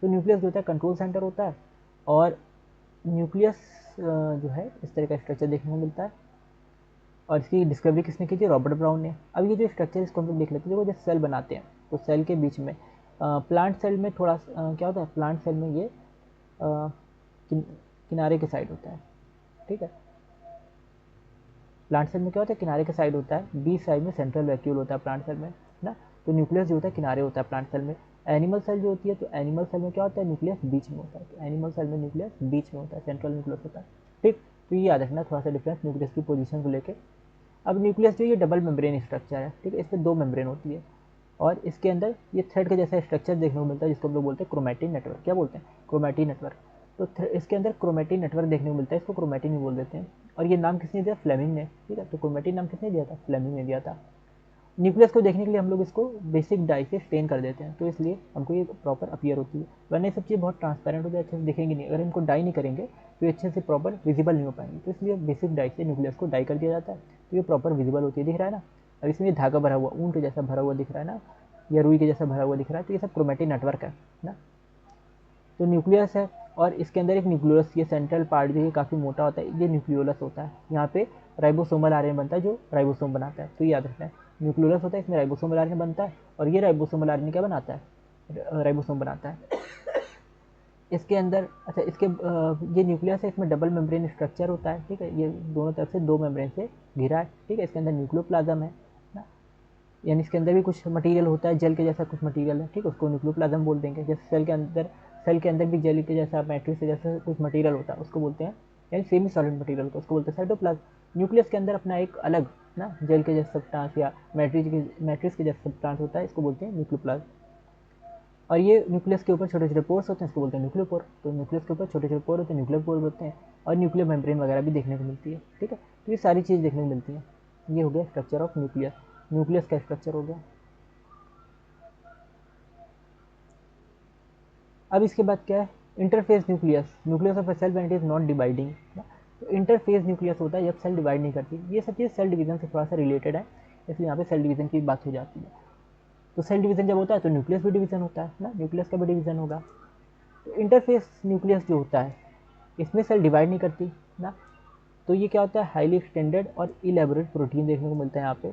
तो न्यूक्लियस जो होता है कंट्रोल सेंटर होता है, और न्यूक्लियस जो है इस तरह का स्ट्रक्चर देखने को मिलता है, और इसकी डिस्कवरी किसने की थी, रॉबर्ट ब्राउन ने। अब ये जो स्ट्रक्चर इसको हम लोग देख लेते हैं, देखो जैसे सेल बनाते हैं तो सेल के बीच में प्लांट सेल में थोड़ा क्या होता है, प्लांट सेल में ये किनारे के साइड होता है, ठीक है। प्लांट सेल में क्या होता है, किनारे के साइड होता है, बीच साइड में सेंट्रल वैक्यूल होता है प्लांट सेल में ना। तो न्यूक्लियस जो होता है किनारे होता है प्लांट सेल में। एनिमल सेल जो होती है, तो एनिमल सेल में क्या होता है, न्यूक्लियस बीच में होता है, तो एनिमल सेल में न्यूक्लियस बीच में होता है, सेंट्रल न्यूक्लियस होता है, ठीक। तो ये याद रखना थोड़ा सा डिफरेंस न्यूक्लियस की पोजीशन को लेके। अब न्यूक्लियस जो ये डबल मेम्ब्रेन स्ट्रक्चर है, ठीक है, इस पर 2 मेम्ब्रेन होती है, और इसके अंदर ये थ्रेड का जैसा स्ट्रक्चर देखने को मिलता है, जिसको हम लोग बोलते हैं क्रोमैटिन नेटवर्क। क्या बोलते हैं, क्रोमैटिन नेटवर्क। तो इसके अंदर क्रोमैटिन नेटवर्क देखने को मिलता है, इसको क्रोमैटिन भी बोल देते हैं। और ये नाम किसने दिया, फ्लेमिंग ने, ठीक है। तो क्रोमैटिन नाम किसने दिया था, फ्लेमिंग ने दिया था। न्यूक्लियस को देखने के लिए हम लोग इसको बेसिक डाई से स्टेन कर देते हैं, तो इसलिए हमको ये प्रॉपर अपीयर होती है, वरना ये सब चीज़ बहुत ट्रांसपेरेंट होती है, अच्छे से दिखेंगे नहीं। अगर इनको डाई नहीं करेंगे तो ये अच्छे से प्रॉपर विजिबल नहीं हो पाएंगे, तो इसलिए बेसिक डाई से न्यूक्लियस को डाई कर दिया जाता है, तो ये प्रॉपर विजिबल होती है। दिख रहा है ना, अब इसमें धागा भरा हुआ, ऊन के जैसा भरा हुआ दिख रहा है ना, या रुई के जैसा भरा हुआ दिख रहा है, तो ये सब क्रोमेटिन नेटवर्क है ना। तो न्यूक्लियस है और इसके अंदर एक न्यूक्लियोलस, ये सेंट्रल पार्ट जो है काफ़ी मोटा होता है, ये न्यूक्लियोलस होता है। यहाँ पे राइबोसोमल आरएनए बनता है जो राइबोसोम बनाता है, तो याद रखना है न्यूक्लियोलस होता है, इसमें राइबोसोमल आरएनए बनता है, और ये राइबोसोमल आरएनए क्या बनाता है, राइबोसोम बनाता है। इसके अंदर अच्छा इसके ये न्यूक्लियस है, इसमें डबल मेम्ब्रेन स्ट्रक्चर होता है, ठीक है, ये दोनों तरफ से दो मेम्ब्रेन से घिरा है, ठीक है। इसके अंदर न्यूक्लियोप्लाज्म है ना, यानी इसके अंदर भी कुछ मटेरियल होता है, जेल के जैसा कुछ मटेरियल है, ठीक है, उसको न्यूक्लियोप्लाज्म बोल देंगे। जैसे सेल के अंदर भी जेल के जैसा, मैट्रिक्स के जैसा कुछ मटेरियल होता है, उसको बोलते हैं, यानी सेमी सॉलिड मटेरियल को उसको बोलते हैं साइटोप्लाज्म। न्यूक्लियस के अंदर अपना एक अलग ना जेल के जैसा सब्सटेंस या मैट्रिक्स के जैसा सब्सटेंस होता है, इसको बोलते हैं न्यूक्लियोप्लाज्म। और ये न्यूक्लियस के ऊपर छोटे छोटे पोर्स होते हैं, इसको बोलते हैं न्यूक्लियोपोर। तो न्यूक्लियस के ऊपर छोटे छोटे पोर होते हैं, न्यूक्लियोपोर बोलते हैं। और न्यूक्लियर मेम्ब्रेन वगैरह भी देखने को मिलती है, ठीक है। तो ये सारी चीज़ देखने को मिलती है। ये हो गया स्ट्रक्चर ऑफ न्यूक्लियस, न्यूक्लियस का स्ट्रक्चर हो गया। अब इसके बाद क्या है, interphase nucleus, nucleus of a cell when it is not dividing. तो इंटरफेस न्यूक्लियस होता है जब सेल डिवाइड नहीं करती। ये सब चीज़ सेल डिवीजन से थोड़ा सा रिलेटेड है, इसलिए यहाँ पे सेल डिवीजन की बात हो जाती है। तो सेल डिवीजन जब होता है तो न्यूक्लियस भी डिवीजन होता है ना, न्यूक्लियस का भी डिवीजन होगा। तो इंटरफेस न्यूक्लियस जो होता है, इसमें सेल डिवाइड नहीं करती ना, तो ये क्या होता है, हाईली एक्सटेंडेड और इलेबोरेट प्रोटीन देखने को मिलता है यहाँ पे,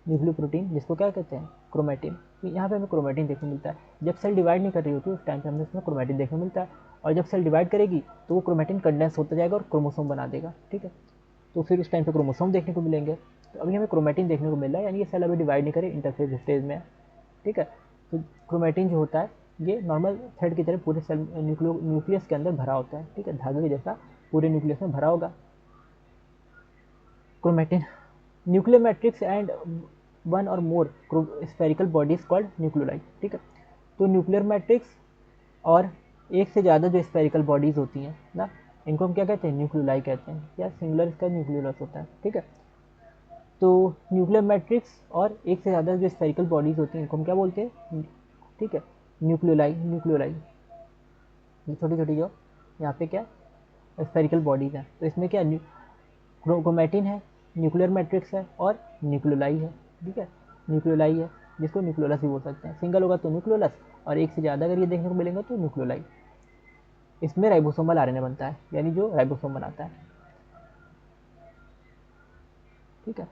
न्यूक्लियो प्रोटीन, जिसको क्या कहते हैं, क्रोमेटिन। तो यहाँ पे हमें क्रोमेटिन देखने को मिलता है। जब सेल डिवाइड नहीं कर रही होती उस टाइम पे हमें इसमें क्रोमेटिन देखने को मिलता है, और जब सेल डिवाइड करेगी तो वो क्रोमेटिन कंडेंस होता जाएगा और क्रोमोसोम बना देगा, ठीक है। तो फिर उस टाइम पे क्रोमोसोम देखने को मिलेंगे। तो अभी हमें क्रोमेटिन देखने को मिल रहा है, यानी ये सेल अभी डिवाइड नहीं करे, इंटरफेस स्टेज में है, ठीक है। तो क्रोमेटिन जो होता है ये नॉर्मल थ्रेड की तरह पूरे सेल न्यूक्लियस के अंदर भरा होता है, ठीक है, धागे के जैसा पूरे न्यूक्लियस में भरा होगा chromatin. Nuclear matrix and one और मोर स्फेरिकल बॉडीज कॉल्ड न्यूक्लियोलाई, ठीक है। तो न्यूक्लियर मैट्रिक्स और एक से ज़्यादा जो स्फेरिकल बॉडीज होती हैं ना, इनको हम क्या कहते हैं, न्यूक्लियोलाई कहते हैं, या सिंगुलर इसका न्यूक्लियोलस होता है, ठीक है। तो न्यूक्लियर मैट्रिक्स और एक से ज़्यादा जो स्फेरिकल बॉडीज होती हैं इनको हम क्या बोलते हैं, ठीक है, न्यूक्लियोलाई। न्यूक्लियोलाई ये छोटी छोटी जो यहाँ पे क्या स्फेरिकल बॉडीज हैं, तो इसमें क्या क्रोमेटिन है, न्यूक्लियर मैट्रिक्स है और न्यूक्लियोलाई है, ठीक है, न्यूक्लियोलाई है, जिसको न्यूक्लियोलस भी बोल सकते हैं। सिंगल होगा तो न्यूक्लियोलस, और एक से ज़्यादा अगर ये देखने को मिलेंगे तो न्यूक्लियोलाई। इसमें राइबोसोमल आरएनए बनता है, यानी जो राइबोसोम बनाता है, ठीक है।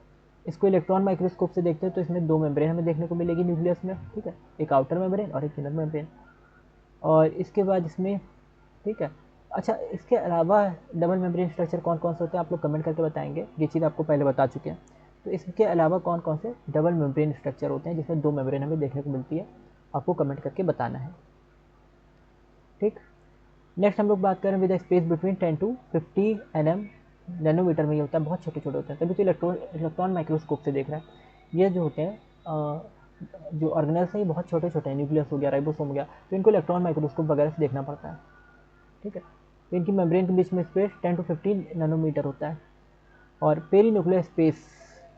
इसको इलेक्ट्रॉन माइक्रोस्कोप से देखते हैं तो इसमें दो मेम्ब्रेन हमें देखने को मिलेगी न्यूक्लियस में, ठीक है, एक आउटर मेम्ब्रेन और एक इनर मेम्ब्रेन। और इसके बाद इसमें, ठीक है, अच्छा इसके अलावा डबल मेम्ब्रेन स्ट्रक्चर कौन कौन से होते हैं आप लोग कमेंट करके बताएंगे, ये चीज़ आपको पहले बता चुके हैं। तो इसके अलावा कौन कौन से डबल मेम्ब्रेन स्ट्रक्चर होते हैं जिसमें दो मेम्ब्रेन हमें देखने को मिलती है, आपको कमेंट करके बताना है, ठीक। नेक्स्ट हम लोग बात करें with space between 10 to 50 nm, nanometer में ये होता है, बहुत छोटे छोटे होते हैं, तभी तो इलेक्ट्रॉन माइक्रोस्कोप से देख रहा है। ये जो होते हैं जो ऑर्गेनल्स हैं ये बहुत छोटे छोटे हैं, न्यूक्लियस हो गया, राइबोसोम हो गया, तो इनको इलेक्ट्रॉन माइक्रोस्कोप वगैरह से देखना पड़ता है, ठीक है। तो इनकी मेम्ब्रेन के बीच में स्पेस 10 to 15 नैनोमीटर होता है। और पेरी न्यूक्लियर स्पेस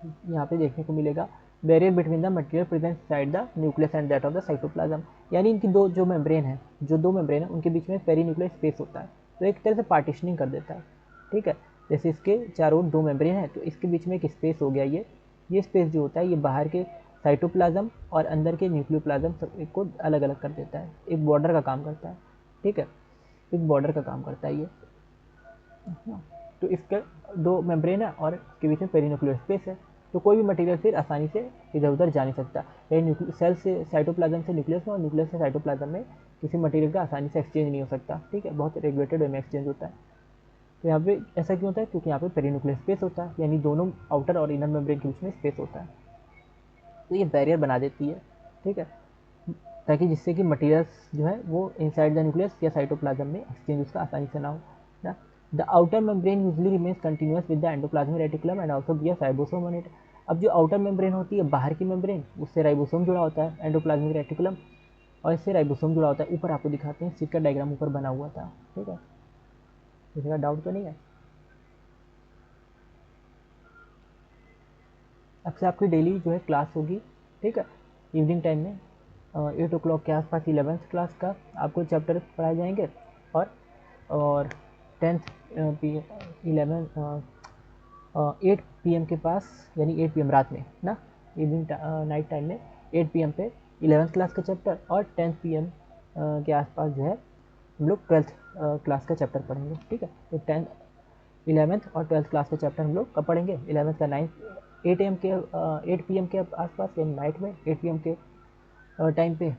यहाँ पे देखने को मिलेगा, barrier between the material present side the nucleus and that of the cytoplasm, यानी इनकी दो जो मेम्ब्रेन है, जो दो मेम्ब्रेन है उनके बीच में पेरी न्यूक्लियर स्पेस होता है, तो एक तरह से पार्टीशनिंग कर देता है, ठीक है। जैसे इसके चारों दो मेम्ब्रेन है तो इसके बीच में एक स्पेस हो गया, ये स्पेस जो होता है ये बाहर के साइटोप्लाज्म और अंदर के न्यूक्लियोप्लाज्म सब को अलग अलग कर देता है, एक बॉर्डर का काम करता है, ठीक है, एक बॉर्डर का काम करता है ये। तो इसके दो मेम्ब्रेन है और इसके बीच में पेरिन्यूक्लियर स्पेस है, तो कोई भी मटेरियल फिर आसानी से इधर उधर जा नहीं सकता। सेल से साइटोप्लाज्म से न्यूक्लियस में और न्यूक्लियस से साइटोप्लाज्म में किसी मटेरियल का आसानी से एक्सचेंज नहीं हो सकता, ठीक है, बहुत रेगुलेटेड वे में एक्सचेंज होता है। तो यहाँ पे ऐसा क्यों होता है, क्योंकि यहाँ पे पेरिन्यूक्लियर स्पेस होता है, यानी दोनों आउटर और इनर मेम्ब्रेन के बीच में स्पेस होता है, तो ये बैरियर बना देती है, ठीक है, ताकि जिससे कि मटेरियल्स जो है वो इनसाइड द न्यूक्लियस या साइटोप्लाज्म में एक्सचेंज उसका आसानी से ना हो ना। The outer membrane usually remains continuous with the endoplasmic reticulum and also bears ribosome on it. अब जो आउटर मेम्ब्रेन होती है बाहर की मेम्ब्रेन, उससे राइबोसोम जुड़ा होता है, एंडोप्लाज्मिक रेटिकुलम, और इससे राइबोसोम जुड़ा होता है। ऊपर आपको दिखाते हैं, इसका डायग्राम ऊपर बना हुआ था, ठीक है, किसी का डाउट तो नहीं है। अब से आपकी डेली जो है क्लास होगी, ठीक है, इवनिंग टाइम में 8 o'clock के आसपास 11th क्लास का आपको चैप्टर पढ़ाए जाएंगे, और 10th पी 11 8 PM के पास, यानी 8 PM रात में ना, इवनिंग नाइट टाइम में 8 PM पे 11th क्लास का चैप्टर, और 10th PM के आसपास जो है हम लोग 12th क्लास का चैप्टर पढ़ेंगे, ठीक है। तो 11th और 12th क्लास का चैप्टर हम लोग कब पढ़ेंगे? 11th का 8 PM के आसपास, यानी नाइट में 8 PM के टाइम पे,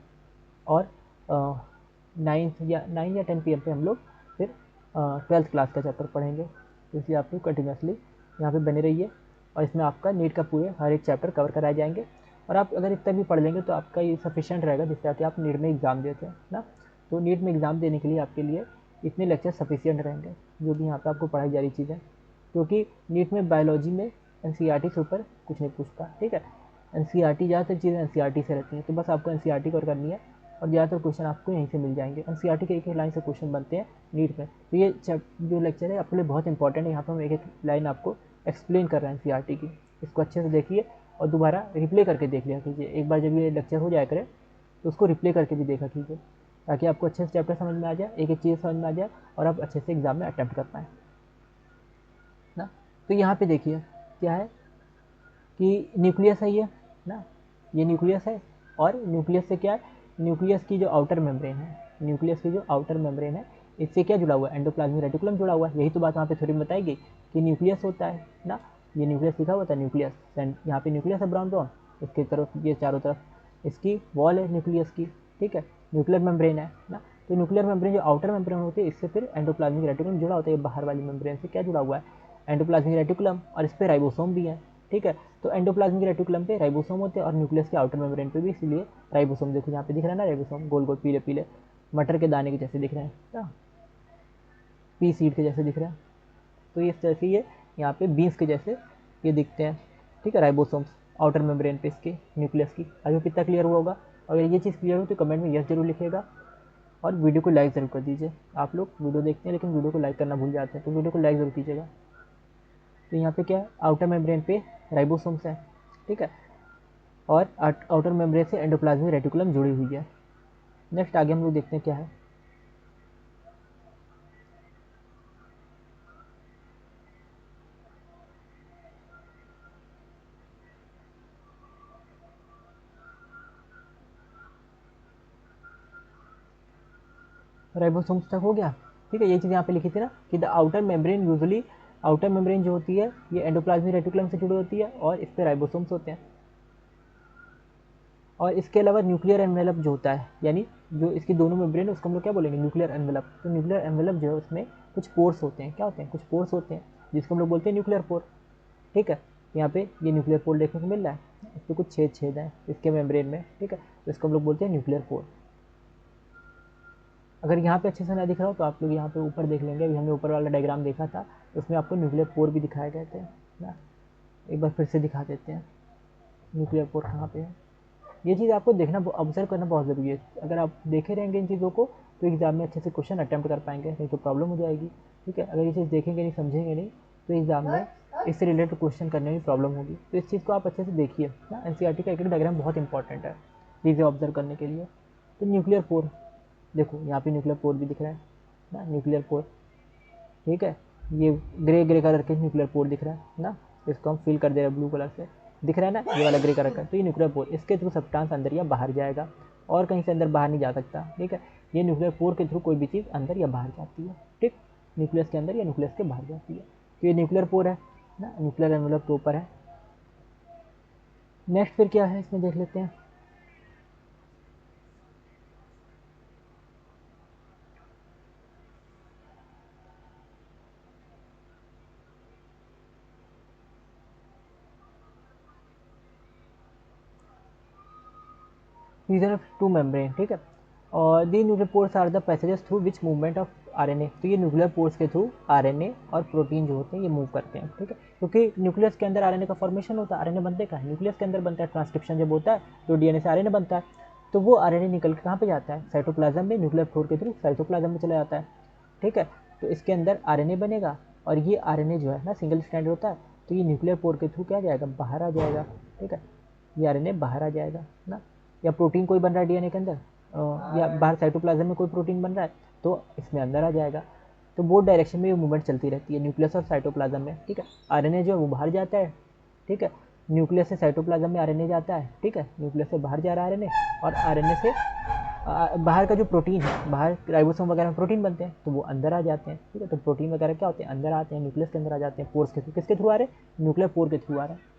और 9 या 10 PM पे हम लोग फिर 12th क्लास का चैप्टर पढ़ेंगे। तो इसलिए आप लोग कंटिन्यूसली यहाँ पे बने रहिए, और इसमें आपका नीट का पूरे हर एक चैप्टर कवर कराए जाएंगे, और आप अगर इतना भी पढ़ लेंगे तो आपका ये सफिशिएंट रहेगा, जिससे कि आप नीट में एग्ज़ाम देते हैं ना। तो नीट में एग्ज़ाम देने के लिए आपके लिए इतने लेक्चर सफिशिएंट रहेंगे, जो भी यहाँ पे आपको पढ़ाई जा रही चीज़ें, क्योंकि नीट में बायोलॉजी में NCERT से ऊपर कुछ नहीं पूछता, ठीक है। NCERT ज़्यादातर चीज़ें NCERT से रहती हैं, तो बस आपको NCERT कवर करनी है, और ज़्यादातर क्वेश्चन आपको यहीं से मिल जाएंगे। NCERT के एक एक लाइन से क्वेश्चन बनते हैं नीट में। तो ये जो लेक्चर है आपके लिए बहुत इंपॉर्टेंट है, यहाँ पर हम एक एक लाइन आपको एक्सप्लेन कर रहे हैं NCERT की। इसको अच्छे से देखिए और दोबारा रिप्ले करके देख लिया कीजिए। एक बार जब ये लेक्चर हो जाया करे तो उसको रिप्ले करके भी देखा कीजिए, ताकि आपको अच्छे से चैप्टर समझ में आ जाए, एक एक चीज़ समझ में आ जाए, और आप अच्छे से एग्ज़ाम में अटैम्प्ट कर पाएँ ना। तो यहाँ पे देखिए क्या है कि न्यूक्लियस है ये ना, ये न्यूक्लियस है, और न्यूक्लियस से क्या है, न्यूक्लियस की जो आउटर मेम्ब्रेन है, न्यूक्लियस की जो आउटर मेम्ब्रेन है, इससे क्या जुड़ा हुआ है? एंडोप्लाज्मिक रेटिकुलम जुड़ा हुआ है। यही तो बात वहाँ पे थोड़ी बताएगी कि न्यूक्लियस होता है ना, ये न्यूक्लियस लिखा हुआ था, न्यूक्लियस, यहाँ पे न्यूक्लियस है ब्राउन ब्राउन, इसकी तरफ ये चारों तरफ इसकी वॉल है न्यूक्लियस की, ठीक है, न्यूक्लियर मेम्ब्रेन है ना। तो न्यूक्लियर मेम्ब्रेन जो आउटर मेम्ब्रेन होती है, इससे फिर एंडोप्लाज्मिक रेटिकुलम जुड़ा होता है। ये बाहर वाली मेम्ब्रेन से क्या जुड़ा हुआ है? एंडोप्लाज्मिक रेटिकुलम, और इस पर राइबोसोम भी है, ठीक है। तो एंडोप्लाज्मिक रेटिकुलम पे राइबोसोम होते हैं, और न्यूक्लियस के आउटर मेम्ब्रेन पे भी, इसलिए राइबोसोम, देखो यहाँ पे दिख रहा है ना राइबोसोम, गोल गोल पीले पीले मटर के दाने के जैसे दिख रहे हैं ना, पी सीड के जैसे दिख रहे हैं। तो इस तरह से ये यहाँ पे बीन्स के जैसे ये दिखते हैं, ठीक है, राइबोसोम्स आउटर मेम्ब्रेन पे इसके न्यूक्लियस की। अभी कितना क्लियर हुआ होगा? अगर ये चीज़ क्लियर हो तो कमेंट में यस जरूर लिखेगा, और वीडियो को लाइक ज़रूर कर दीजिए। आप लोग वीडियो देखते हैं लेकिन वीडियो को लाइक करना भूल जाते हैं, तो वीडियो को लाइक ज़रूर कीजिएगा। तो यहाँ पे क्या है, आउटर मेम्ब्रेन पे राइबोसोम्स है, ठीक है, और आउटर मेम्ब्रेन से एंडोप्लाज्मिक रेटिकुलम जुड़ी हुई है। नेक्स्ट आगे हम लोग देखते हैं क्या है। राइबोसोम्स तक हो गया, ठीक है। ये चीज़ यहाँ पे लिखी थी ना कि the outer membrane usually, outer membrane जो होती है ये एंडोप्लाज्मिक रेटिकुलम से जुड़ी होती है, और इस पर राइबोसोम्स होते हैं। और इसके अलावा न्यूक्लियर एनवेलप जो होता है, यानी जो इसकी दोनों मेम्ब्रेन है उसको हम लोग क्या बोलेंगे? Nuclear envelope. तो न्यूक्लियर एनवेलप जो है उसमें कुछ पोर्स होते हैं, क्या होते हैं? कुछ पोर्स होते हैं, जिसको हम लोग बोलते हैं न्यूक्लियर पोर, ठीक है। यहाँ पे ये न्यूक्लियर पोर देखने को मिल रहा है, इस पर कुछ छेद छेद हैं इसके मेम्ब्रेन में, ठीक है, तो इसको हम लोग बोलते हैं न्यूक्लियर पोर। अगर यहाँ पे अच्छे से ना दिख रहा हो तो आप लोग यहाँ पे ऊपर देख लेंगे, अभी हमने ऊपर वाला डायग्राम देखा था, उसमें आपको न्यूक्लियर पोर भी दिखाए गए थे ना। एक बार फिर से दिखा देते हैं न्यूक्लियर पोर कहाँ पे है। ये चीज़ आपको देखना, ऑब्जर्व करना बहुत ज़रूरी है। अगर आप देखे रहेंगे इन चीज़ों को तो एग्ज़ाम में अच्छे से क्वेश्चन अटैम्प्ट कर पाएंगे, नहीं तो प्रॉब्लम हो जाएगी, ठीक है। अगर ये चीज़ देखेंगे नहीं, समझेंगे नहीं, तो एग्ज़ाम में इससे रिलेटेड क्वेश्चन करने में प्रॉब्लम होगी। तो इस चीज़ को आप अच्छे से देखिए ना, NCERT का एक एक डायग्राम बहुत इंपॉर्टेंट है चीज़ें ऑब्जर्व करने के लिए। तो न्यूक्लियर पोर, देखो यहाँ पे न्यूक्लियर पोर भी दिख रहा है ना, न्यूक्लियर पोर, ठीक है। ये ग्रे ग्रे कलर के न्यूक्लियर पोर दिख रहा है ना, इसको हम फिल कर दे रहे हैं ब्लू कलर से, दिख रहा है ना ये वाला ग्रे कलर का। तो ये न्यूक्लियर पोर, इसके थ्रू सब्सटेंस अंदर या बाहर जाएगा, और कहीं से अंदर बाहर नहीं जा सकता, ठीक है। ये न्यूक्लियर पोर के थ्रू कोई भी चीज़ अंदर या बाहर जाती है, ठीक, न्यूक्लियस के अंदर या न्यूक्लियस के बाहर जाती है। तो ये न्यूक्लियर पोर है ना, न्यूक्लियर एनवेलप के ऊपर है। नेक्स्ट फिर क्या है इसमें देख लेते हैं। रीजन ऑफ टू मेम्ब्रेन, ठीक है, और the nuclear pores are the passages through which movement of RNA। तो ये न्यूक्लियर पोर्स के थ्रू RNA और प्रोटीन जो होते हैं ये मूव करते हैं, ठीक है, क्योंकि न्यूक्लियस के अंदर RNA का फॉर्मेशन होता है। RNA बनते का है न्यूक्लियस के अंदर बनता है, ट्रांसक्रिप्शन जब होता है तो DNA से RNA बनता है, तो वो RNA निकल के कहाँ पे जाता है? साइटोप्लाज्म में, न्यूक्लियर पोर के थ्रू साइटोप्लाज्म में चला जाता है, ठीक है। तो इसके अंदर RNA बनेगा, और ये RNA जो है ना सिंगल स्ट्रैंड होता है, तो ये न्यूक्लियर पोर के थ्रू क्या जाएगा, बाहर आ जाएगा, ठीक है, ये आरएनए बाहर आ जाएगा ना। या प्रोटीन कोई बन रहा है डीएनए के अंदर, या बाहर साइटोप्लाज्म में कोई प्रोटीन बन रहा है तो इसमें अंदर आ जाएगा। तो बोथ डायरेक्शन में ये मूवमेंट चलती रहती है न्यूक्लियस और साइटोप्लाज्म में, ठीक है। आरएनए जो है वो बाहर जाता है, ठीक है, न्यूक्लियस से साइटोप्लाज्म में आरएनए जाता है, ठीक है, न्यूक्लियस से बाहर जा रहा है आरएनए, और आरएनए से बाहर का जो प्रोटीन है, बाहर राइबोसोम वगैरह में प्रोटीन बनते हैं तो वो अंदर आ जाते हैं, ठीक है। तो प्रोटीन वगैरह क्या होते हैं, अंदर आते हैं, न्यूक्लियस के अंदर आ जाते हैं, पोर्स के थ्रू। किसके थ्रू आ रहे हैं, न्यूक्लियर पोर के थ्रू आ रहे हैं।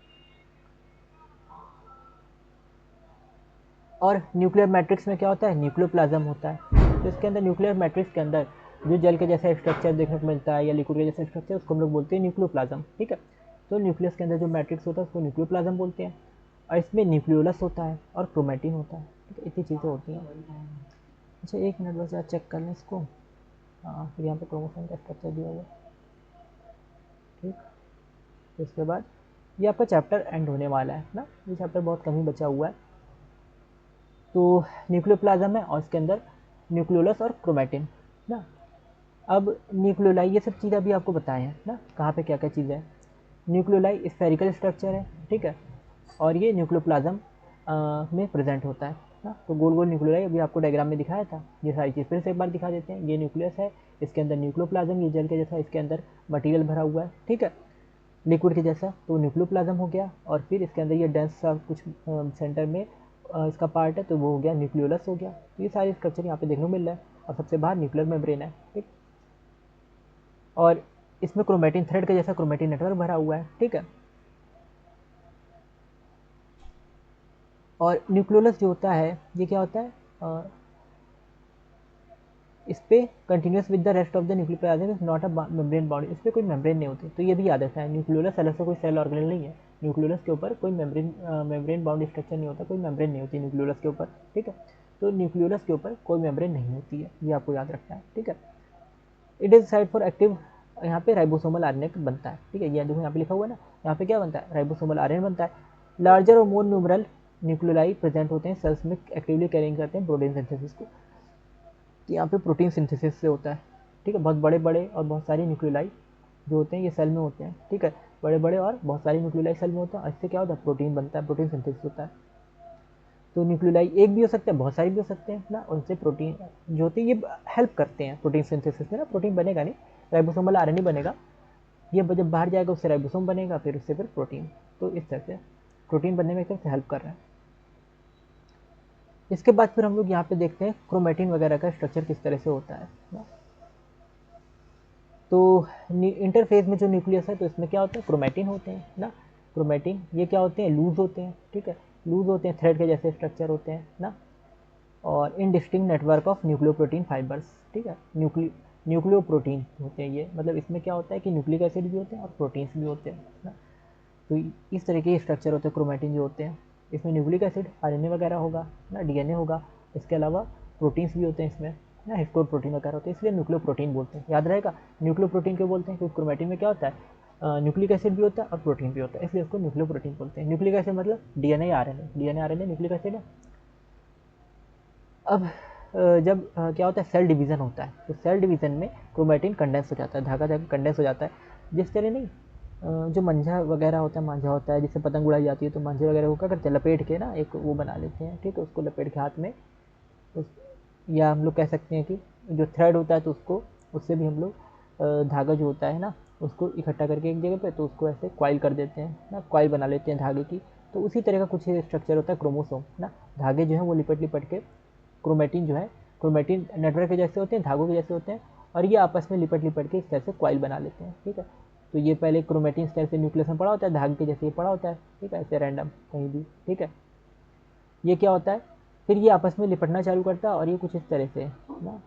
और न्यूक्लियर मैट्रिक्स में क्या होता है, न्यूक्लियोप्लाज्म होता है। तो इसके अंदर न्यूक्लियर मैट्रिक्स के अंदर जो जल के जैसा स्ट्रक्चर देखने को मिलता है या लिक्विड के जैसा स्ट्रक्चर, उसको हम लोग बोलते हैं न्यूक्लियोप्लाज्म, ठीक है। तो न्यूक्लियस के अंदर जो मैट्रिक्स होता है उसको न्यूक्लियोप्लाज्म बोलते हैं। और इसमें न्यूक्लियोलस होता है और क्रोमेटिन होता है, ठीक है, इतनी चीज़ें होती हैं। अच्छा 1 मिनट बस यार, चेक कर लें इसको। हाँ, फिर यहाँ पे क्रोमोसोम का स्ट्रक्चर दिया हुआ है, ठीक। तो इसके बाद ये आपका चैप्टर एंड होने वाला है ना, ये चैप्टर बहुत कम ही बचा हुआ है। तो न्यूक्लियोप्लाज्म है और इसके अंदर न्यूक्लियोलस और क्रोमेटिन ना। अब न्यूक्लियोलाई, ये सब चीज़ अभी आपको बताए हैं ना, कहाँ पे क्या क्या चीज़ है। न्यूक्लियोलाई स्फेरिकल स्ट्रक्चर है, ठीक है, और ये न्यूक्लियोप्लाज्म में प्रेजेंट होता है ना। तो गोल गोल न्यूक्लियोलाई अभी आपको डायग्राम में दिखाया था, ये सारी चीज़ फिर से एक बार दिखा देते हैं। ये न्यूक्लियस है, इसके अंदर न्यूक्लियोप्लाज्म, ये जेल के जैसा, इसके अंदर मटीरियल भरा हुआ है, ठीक है, लिक्विड के जैसा, तो न्यूक्लियोप्लाज्म हो गया। और फिर इसके अंदर ये डेंस सा कुछ सेंटर में इसका पार्ट है, तो वो हो गया न्यूक्लियोलस हो गया। तो ये सारे स्ट्रक्चर यहाँ पे देखने को मिल रहा है। और सबसे बाहर न्यूक्लियर मेम्ब्रेन है, ठीक। और इसमें क्रोमेटिन थ्रेड के जैसा क्रोमेटिन नेटवर्क भरा हुआ है, ठीक है। और न्यूक्लियोलस जो होता है ये क्या होता है, इस पर continuous with the rest of the nucleoplasm, not a membrane bound, इस पर कोई मेम्ब्रेन नहीं होती। तो ये भी याद रखना है, न्यूक्लियोलस अलग से कोई सेल ऑर्गेनेल नहीं है। न्यूक्लियोलस के ऊपर कोई मेम्ब्रेन बाउंड स्ट्रक्चर नहीं होता, कोई मेम्ब्रेन नहीं होती न्यूक्लियोलस के ऊपर, ठीक है। तो न्यूक्लियोलस के ऊपर कोई मेम्ब्रेन नहीं होती है, ये आपको याद रखना है, ठीक है। It is side for active, यहाँ पे राइबोसोमल आरएनए बनता है, ठीक है। ये देखो यहाँ पे लिखा हुआ है ना, यहाँ पे क्या बनता है, राइबोसोमल आरएनए बनता है। लार्जर और मोर न्यूमरल न्यूक्लियोलाई प्रेजेंट होते हैं सेल्स में, एक्टिवली कैरिंग करते हैं प्रोटीन सिंथेसिस को। यहाँ पे प्रोटीन सिंथेसिस से होता है, ठीक है। बहुत बड़े बड़े और बहुत सारे न्यूक्लियोलाई जो होते हैं ये सेल में होते हैं, ठीक है। बड़े बड़े और बहुत सारे न्यूक्लियोलाई सेल में होते हैं, इससे क्या होता है, प्रोटीन बनता है, प्रोटीन सिंथेसिस होता है। तो न्यूक्लियोलाई एक भी हो सकते हैं, बहुत सारे भी हो सकते हैं ना, उनसे प्रोटीन जो होती है ये हेल्प करते हैं प्रोटीन सिंथेसिस में ना। प्रोटीन बनेगा नहीं, राइबोसोमल आरएनए बनेगा, ये जब बाहर जाएगा उससे राइबोसोम बनेगा, फिर उससे फिर प्रोटीन। तो इस तरह से प्रोटीन बनने में एक तरह से हेल्प कर रहे हैं। इसके बाद फिर हम लोग यहाँ पे देखते हैं क्रोमेटिन वगैरह का स्ट्रक्चर किस तरह से होता है ना। तो इंटरफेज में जो न्यूक्लियस है तो इसमें क्या होता है, क्रोमेटिन होते हैं ना। क्रोमेटिन ये क्या होते हैं, लूज होते हैं, ठीक है, लूज होते हैं, थ्रेड के जैसे स्ट्रक्चर होते हैं ना। और indistinct network of nucleoprotein fibres, ठीक है, न्यूक्लियोप्रोटीन होते हैं ये। मतलब इसमें क्या होता है कि न्यूक्लिक एसिड भी होते हैं और प्रोटीन्स भी होते हैं ना। तो इस तरह के स्ट्रक्चर होते हैं क्रोमेटिन जो होते हैं। इसमें न्यूक्लिक एसिड, आरएनए वगैरह होगा ना, डीएनए होगा, इसके अलावा प्रोटीन्स भी होते हैं इसमें ना, हिस्टोन प्रोटीन वगैरह होते हैं, इसलिए न्यूक्लियो प्रोटीन बोलते हैं, याद रहेगा। न्यूक्लियो प्रोटीन क्यों बोलते हैं, क्योंकि क्रोमेटिन में क्या होता है, न्यूक्लिक एसिड भी होता है और प्रोटीन भी होता है, इसलिए उसको न्यूक्लियो प्रोटीन बोलते हैं। न्यूक्लिक एसिड मतलब DNA RNA, DNA RNA nucleic acid है। अब जब क्या होता है, सेल डिवीज़न होता है, तो सेल डिवीज़न में क्रोमेटिन कंडेंस हो जाता है, धागा धागा कंडेंस हो जाता है। जिस तरह नहीं जो मंझा वगैरह होता है, मांझा होता है, जिससे पतंग उड़ाई जाती है, तो मांझे वगैरह को क्या करते हैं, लपेट के ना एक वो बना लेते हैं, ठीक है, उसको लपेट के हाथ में उस, या हम लोग कह सकते हैं कि जो थ्रेड होता है तो उसको, उससे भी हम लोग धागा जो होता है ना उसको इकट्ठा करके एक जगह पे, तो उसको ऐसे क्वाइल कर देते हैं ना, क्वाइल बना लेते हैं धागे की। तो उसी तरह का कुछ स्ट्रक्चर होता है क्रोमोसोम ना। धागे जो है वो लिपट लिपट के, क्रोमेटिन जो है, क्रोमेटिन नेटवर्क के जैसे होते हैं, धागों के जैसे होते हैं, और ये आपस में लिपट लिपट के इस तरह से क्वाइल बना लेते हैं, ठीक है। तो ये पहले क्रोमेटिन इस तरह से न्यूक्लियस में पड़ा होता है, धागे के जैसे ये पड़ा होता है, ठीक है, ऐसे रैंडम कहीं भी, ठीक है। ये क्या होता है, फिर ये आपस में लिपटना चालू करता है और ये कुछ इस तरह से ना,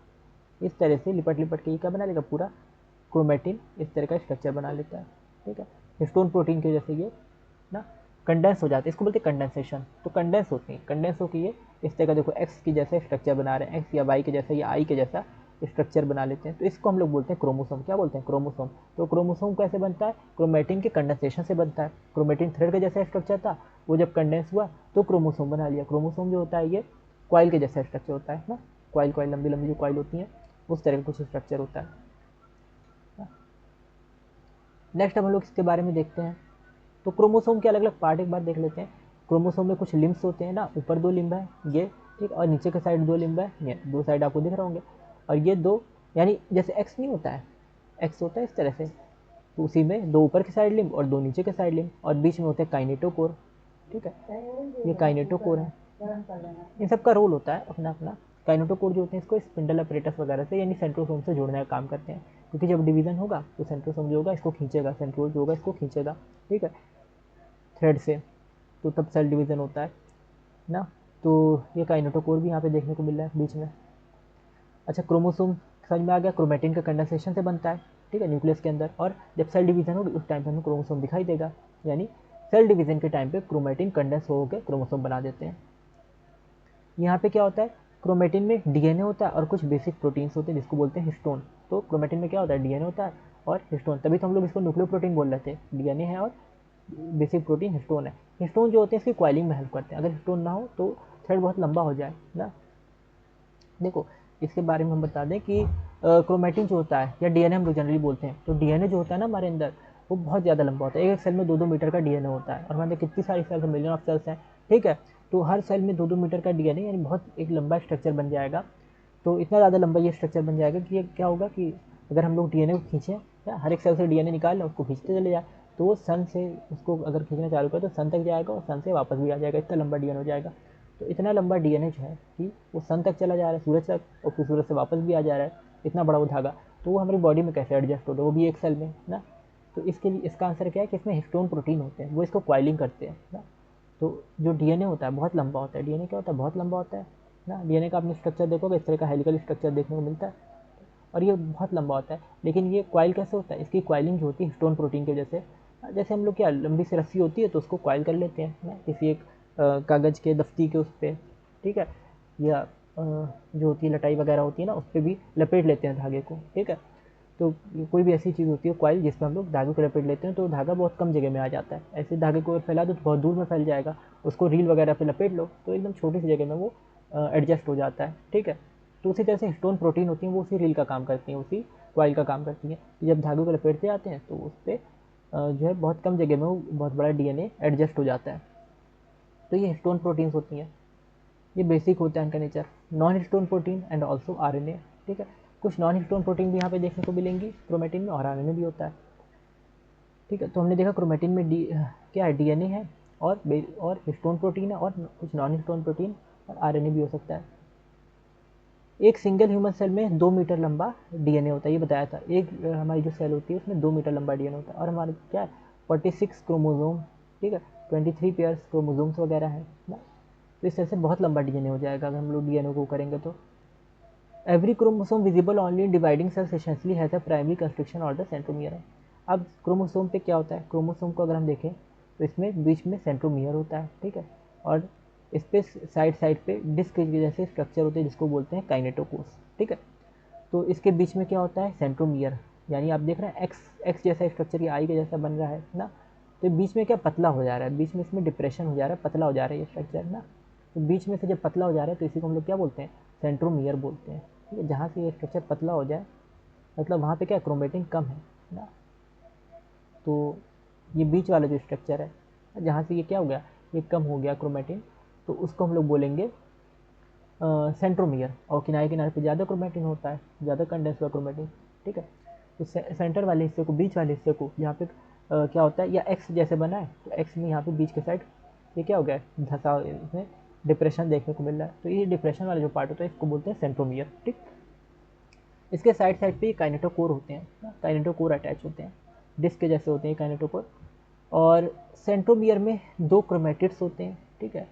इस तरह से लिपट लिपट के ये क्या बना लेगा, पूरा क्रोमेटिन इस तरह का स्ट्रक्चर बना लेता है, ठीक है। हिस्टोन प्रोटीन के जैसे ये ना कंडेंस हो जाते हैं, इसको बोलते हैं कंडेंसेशन। तो कंडेंस होती है, कंडेंस होकर ये इस तरह का देखो एक्स की जैसा स्ट्रक्चर बना रहे हैं, एक्स या वाई के जैसा या आई के जैसा स्ट्रक्चर बना लेते हैं। तो इसको हम लोग बोलते हैं क्रोमोसोम। क्या बोलते हैं, क्रोमोसोम। तो क्रोमोसोम कैसे बनता है, क्रोमेटिन के कंडेंसेशन से बनता है। क्रोमेटिन थ्रेड का जैसा स्ट्रक्चर था, वो जब कंडेंस हुआ तो क्रोमोसोम बना लिया। क्रोमोसोम जो होता है ये क्वाइल के जैसा स्ट्रक्चर होता है ना, क्वाइल क्वाइल लंबी लंबी जो क्वाइल होती हैं उस तरह का कुछ स्ट्रक्चर होता है। नेक्स्ट हम लोग इसके बारे में देखते हैं तो क्रोमोसोम के अलग अलग पार्ट एक बार देख लेते हैं। क्रोमोसोम में कुछ लिम्ब्स होते हैं ना, ऊपर 2 लिम्ब है ये, ठीक, और नीचे के साइड 2 लिम्ब है ये, 2 साइड आपको दिख रहे होंगे। और ये 2 यानी जैसे एक्स नहीं होता है, एक्स होता है इस तरह से, तो उसी में 2 ऊपर के साइड लिम्ब और 2 नीचे के साइड लिम्ब, और बीच में होते हैं काइनेटोकोर, ठीक है, ये काइनेटोकोर है। इन सब का रोल होता है अपना अपना। काइनेटोकोर जो होते हैं इसको स्पिंडल अपरेटस वगैरह से यानी सेंट्रोसोम से जोड़ने का काम करते हैं, क्योंकि जब डिवीजन होगा तो सेंट्रोसोम जो होगा इसको खींचेगा, सेंट्रोल जो होगा इसको खींचेगा, ठीक है, थ्रेड से, तो तब सेल डिवीजन होता है ना। तो ये काइनेटोकोर भी यहाँ पे देखने को मिल रहा है बीच में। अच्छा, क्रोमोसोम समझ में आ गया, क्रोमेटिन का कंडेंसेशन से बनता है, ठीक है, न्यूक्लियस के अंदर, और जब सेल डिवीजन होगी उस टाइम पे हमें क्रोमोसोम दिखाई देगा, यानी सेल डिवीजन के टाइम पे क्रोमेटिन कंडेंस होकर क्रोमोसोम बना देते हैं। यहाँ पे क्या होता है, क्रोमेटिन में डीएनए होता है और कुछ बेसिक प्रोटीन्स होते हैं जिसको बोलते हैं हिस्टोन। तो क्रोमेटिन में क्या होता है, डीएनए होता है और हिस्टोन, तभी तो हम लोग इसको न्यूक्लियोप्रोटीन बोल रहे थे, डीएनए है और बेसिक प्रोटीन हिस्टोन है। हिस्टोन जो होते हैं इसकी क्वाइलिंग में हेल्प करते हैं, अगर हिस्टोन ना हो तो थ्रेड बहुत लंबा हो जाए ना। देखो, इसके बारे में हम बता दें कि क्रोमेटिन जो होता है या डीएनए हम लोग जनरली बोलते हैं, तो डीएनए जो होता है ना हमारे अंदर, वो बहुत ज़्यादा लंबा होता है, एक एक सेल में 2-2 मीटर का डीएनए होता है, और हमारे अंदर कितनी सारी सेल्स हैं, मिलियन ऑफ सेल्स हैं, ठीक है, तो हर सेल में 2-2 मीटर का डीएनए यानी बहुत एक लंबा स्ट्रक्चर बन जाएगा। तो इतना ज़्यादा लंबा ये स्ट्रक्चर बन जाएगा कि ये क्या होगा कि अगर हम लोग डीएनए को खींचें या हर एक सेल से डीएनए निकाल लें, उसको खींचते चले जाए, तो वो सन से उसको अगर खींचना चालू करें तो सन तक जाएगा और सन से वापस भी आ जाएगा, इतना लंबा डीएनए हो जाएगा। तो इतना लंबा डीएनए जो है कि वो सन तक चला जा रहा है, सूरज तक, और फिर सूरज से वापस भी आ जा रहा है, इतना बड़ा वो धागा, तो वो हमारी बॉडी में कैसे एडजस्ट होता है, वो भी एक सेल में ना। तो इसके लिए इसका आंसर क्या है कि इसमें हिस्टोन प्रोटीन होते हैं, वो इसको क्वाइलिंग करते हैं ना। तो जो डीएनए होता है बहुत लंबा होता है, डीएनए क्या होता है, बहुत लंबा होता है ना। डीएनए का आपने स्ट्रक्चर देखोगे इस तरह का हेलिकल स्ट्रक्चर देखने को मिलता है, और ये बहुत लंबा होता है, लेकिन ये क्वाइल कैसे होता है, इसकी क्वाइलिंग जो होती है हिस्टोन प्रोटीन की वजह से। जैसे हम लोग क्या लंबी सी रस्सी होती है तो उसको क्वाइल कर लेते हैं ना, किसी एक कागज़ के दफ्ती के उस पर, ठीक है, या जो होती है लटाई वगैरह होती है ना, उस पर भी लपेट लेते हैं धागे को, ठीक है। तो कोई भी ऐसी चीज़ होती है क्वाइल जिसमें हम लोग धागे को लपेट लेते हैं, तो धागा बहुत कम जगह में आ जाता है, ऐसे धागे को फैला दो तो बहुत दूर में फैल जाएगा, उसको रील वगैरह पे लपेट लो तो एकदम छोटी सी जगह में वो एडजस्ट हो जाता है, ठीक है। तो उसी तरह से हिस्टोन प्रोटीन होती हैं, वो उसी रील का काम करती हैं, उसी क्वाइल का काम करती हैं। तो जब धागे को लपेटते आते हैं तो उस पर जो है बहुत कम जगह में वो बहुत बड़ा डीएनए एडजस्ट हो जाता है। तो ये हिस्टोन प्रोटीन्स होती हैं, ये बेसिक होता है इनका nature. Non histone protein and also RNA, ठीक है, कुछ नॉन हिस्टोन प्रोटीन भी यहाँ पे देखने को मिलेंगी क्रोमेटिन में, और आरएनए भी होता है, ठीक है। तो हमने देखा क्रोमेटिन में क्या है, डीएनए है और हिस्टोन प्रोटीन है और कुछ नॉन हिस्टोन प्रोटीन और आरएनए भी हो सकता है। एक सिंगल ह्यूमन सेल में 2 मीटर लंबा डीएनए होता है, ये बताया था। एक हमारी जो सेल होती है उसमें 2 मीटर लंबा डीएनए होता है, और हमारे क्या है 46 क्रोमोजोम, ठीक है, 23 पेयर्स क्रोमोजोम्स वगैरह है ना। तो इस तरह से बहुत लंबा डीएनए हो जाएगा अगर हम लोग डीएनए को करेंगे तो। Every chromosome visible only in dividing cells essentially has a primary constriction और द सेंट्रोमियर है। अब क्रोमोसोम पे क्या होता है, क्रोमोसोम को अगर हम देखें तो इसमें बीच में सेंट्रोमियर होता है, ठीक है, और इस पे साइड साइड पे डिस्क के जैसे स्ट्रक्चर होते हैं जिसको बोलते हैं काइनेटोकोर्स, ठीक है। तो इसके बीच में क्या होता है, सेंट्रोमियर, यानी आप देख रहे हैं एक्स एक्स जैसा स्ट्रक्चर, ये आई के जैसा बन रहा है ना। तो बीच में क्या पतला हो जा रहा है, बीच में इसमें डिप्रेशन हो जा रहा है, पतला हो जा रहा है ये स्ट्रक्चर ना। तो बीच में से जब पतला हो जा रहा है तो इसी को हम लोग क्या बोलते हैं, सेंट्रोमियर बोलते हैं, ठीक है। जहाँ से ये स्ट्रक्चर पतला हो जाए मतलब वहाँ पे क्या क्रोमेटिन कम है ना। तो ये बीच वाला जो स्ट्रक्चर है जहाँ से ये क्या हो गया, ये कम हो गया क्रोमेटिन, तो उसको हम लोग बोलेंगे सेंट्रोमियर। और किनारे किनारे पे ज़्यादा क्रोमेटिन होता है, ज़्यादा कंडेंस हुआ क्रोमेटिन, ठीक है। तो सेंटर वाले हिस्से को, बीच वाले हिस्से को यहाँ पे क्या होता है, या एक्स जैसे बना है तो एक्स में यहाँ पे बीच के साइड ये क्या हो गया धसा, इसमें डिप्रेशन देखने को मिल रहा है, तो ये डिप्रेशन वाला जो पार्ट होता है इसको बोलते हैं सेंट्रोमियर, ठीक। इसके साइड साइड पे काइनेटोकोर होते हैं, काइनेटोकोर अटैच होते हैं, डिस्क के जैसे होते हैं काइनेटोकोर। और सेंट्रोमियर में 2 क्रोमेटिड्स होते हैं, ठीक है,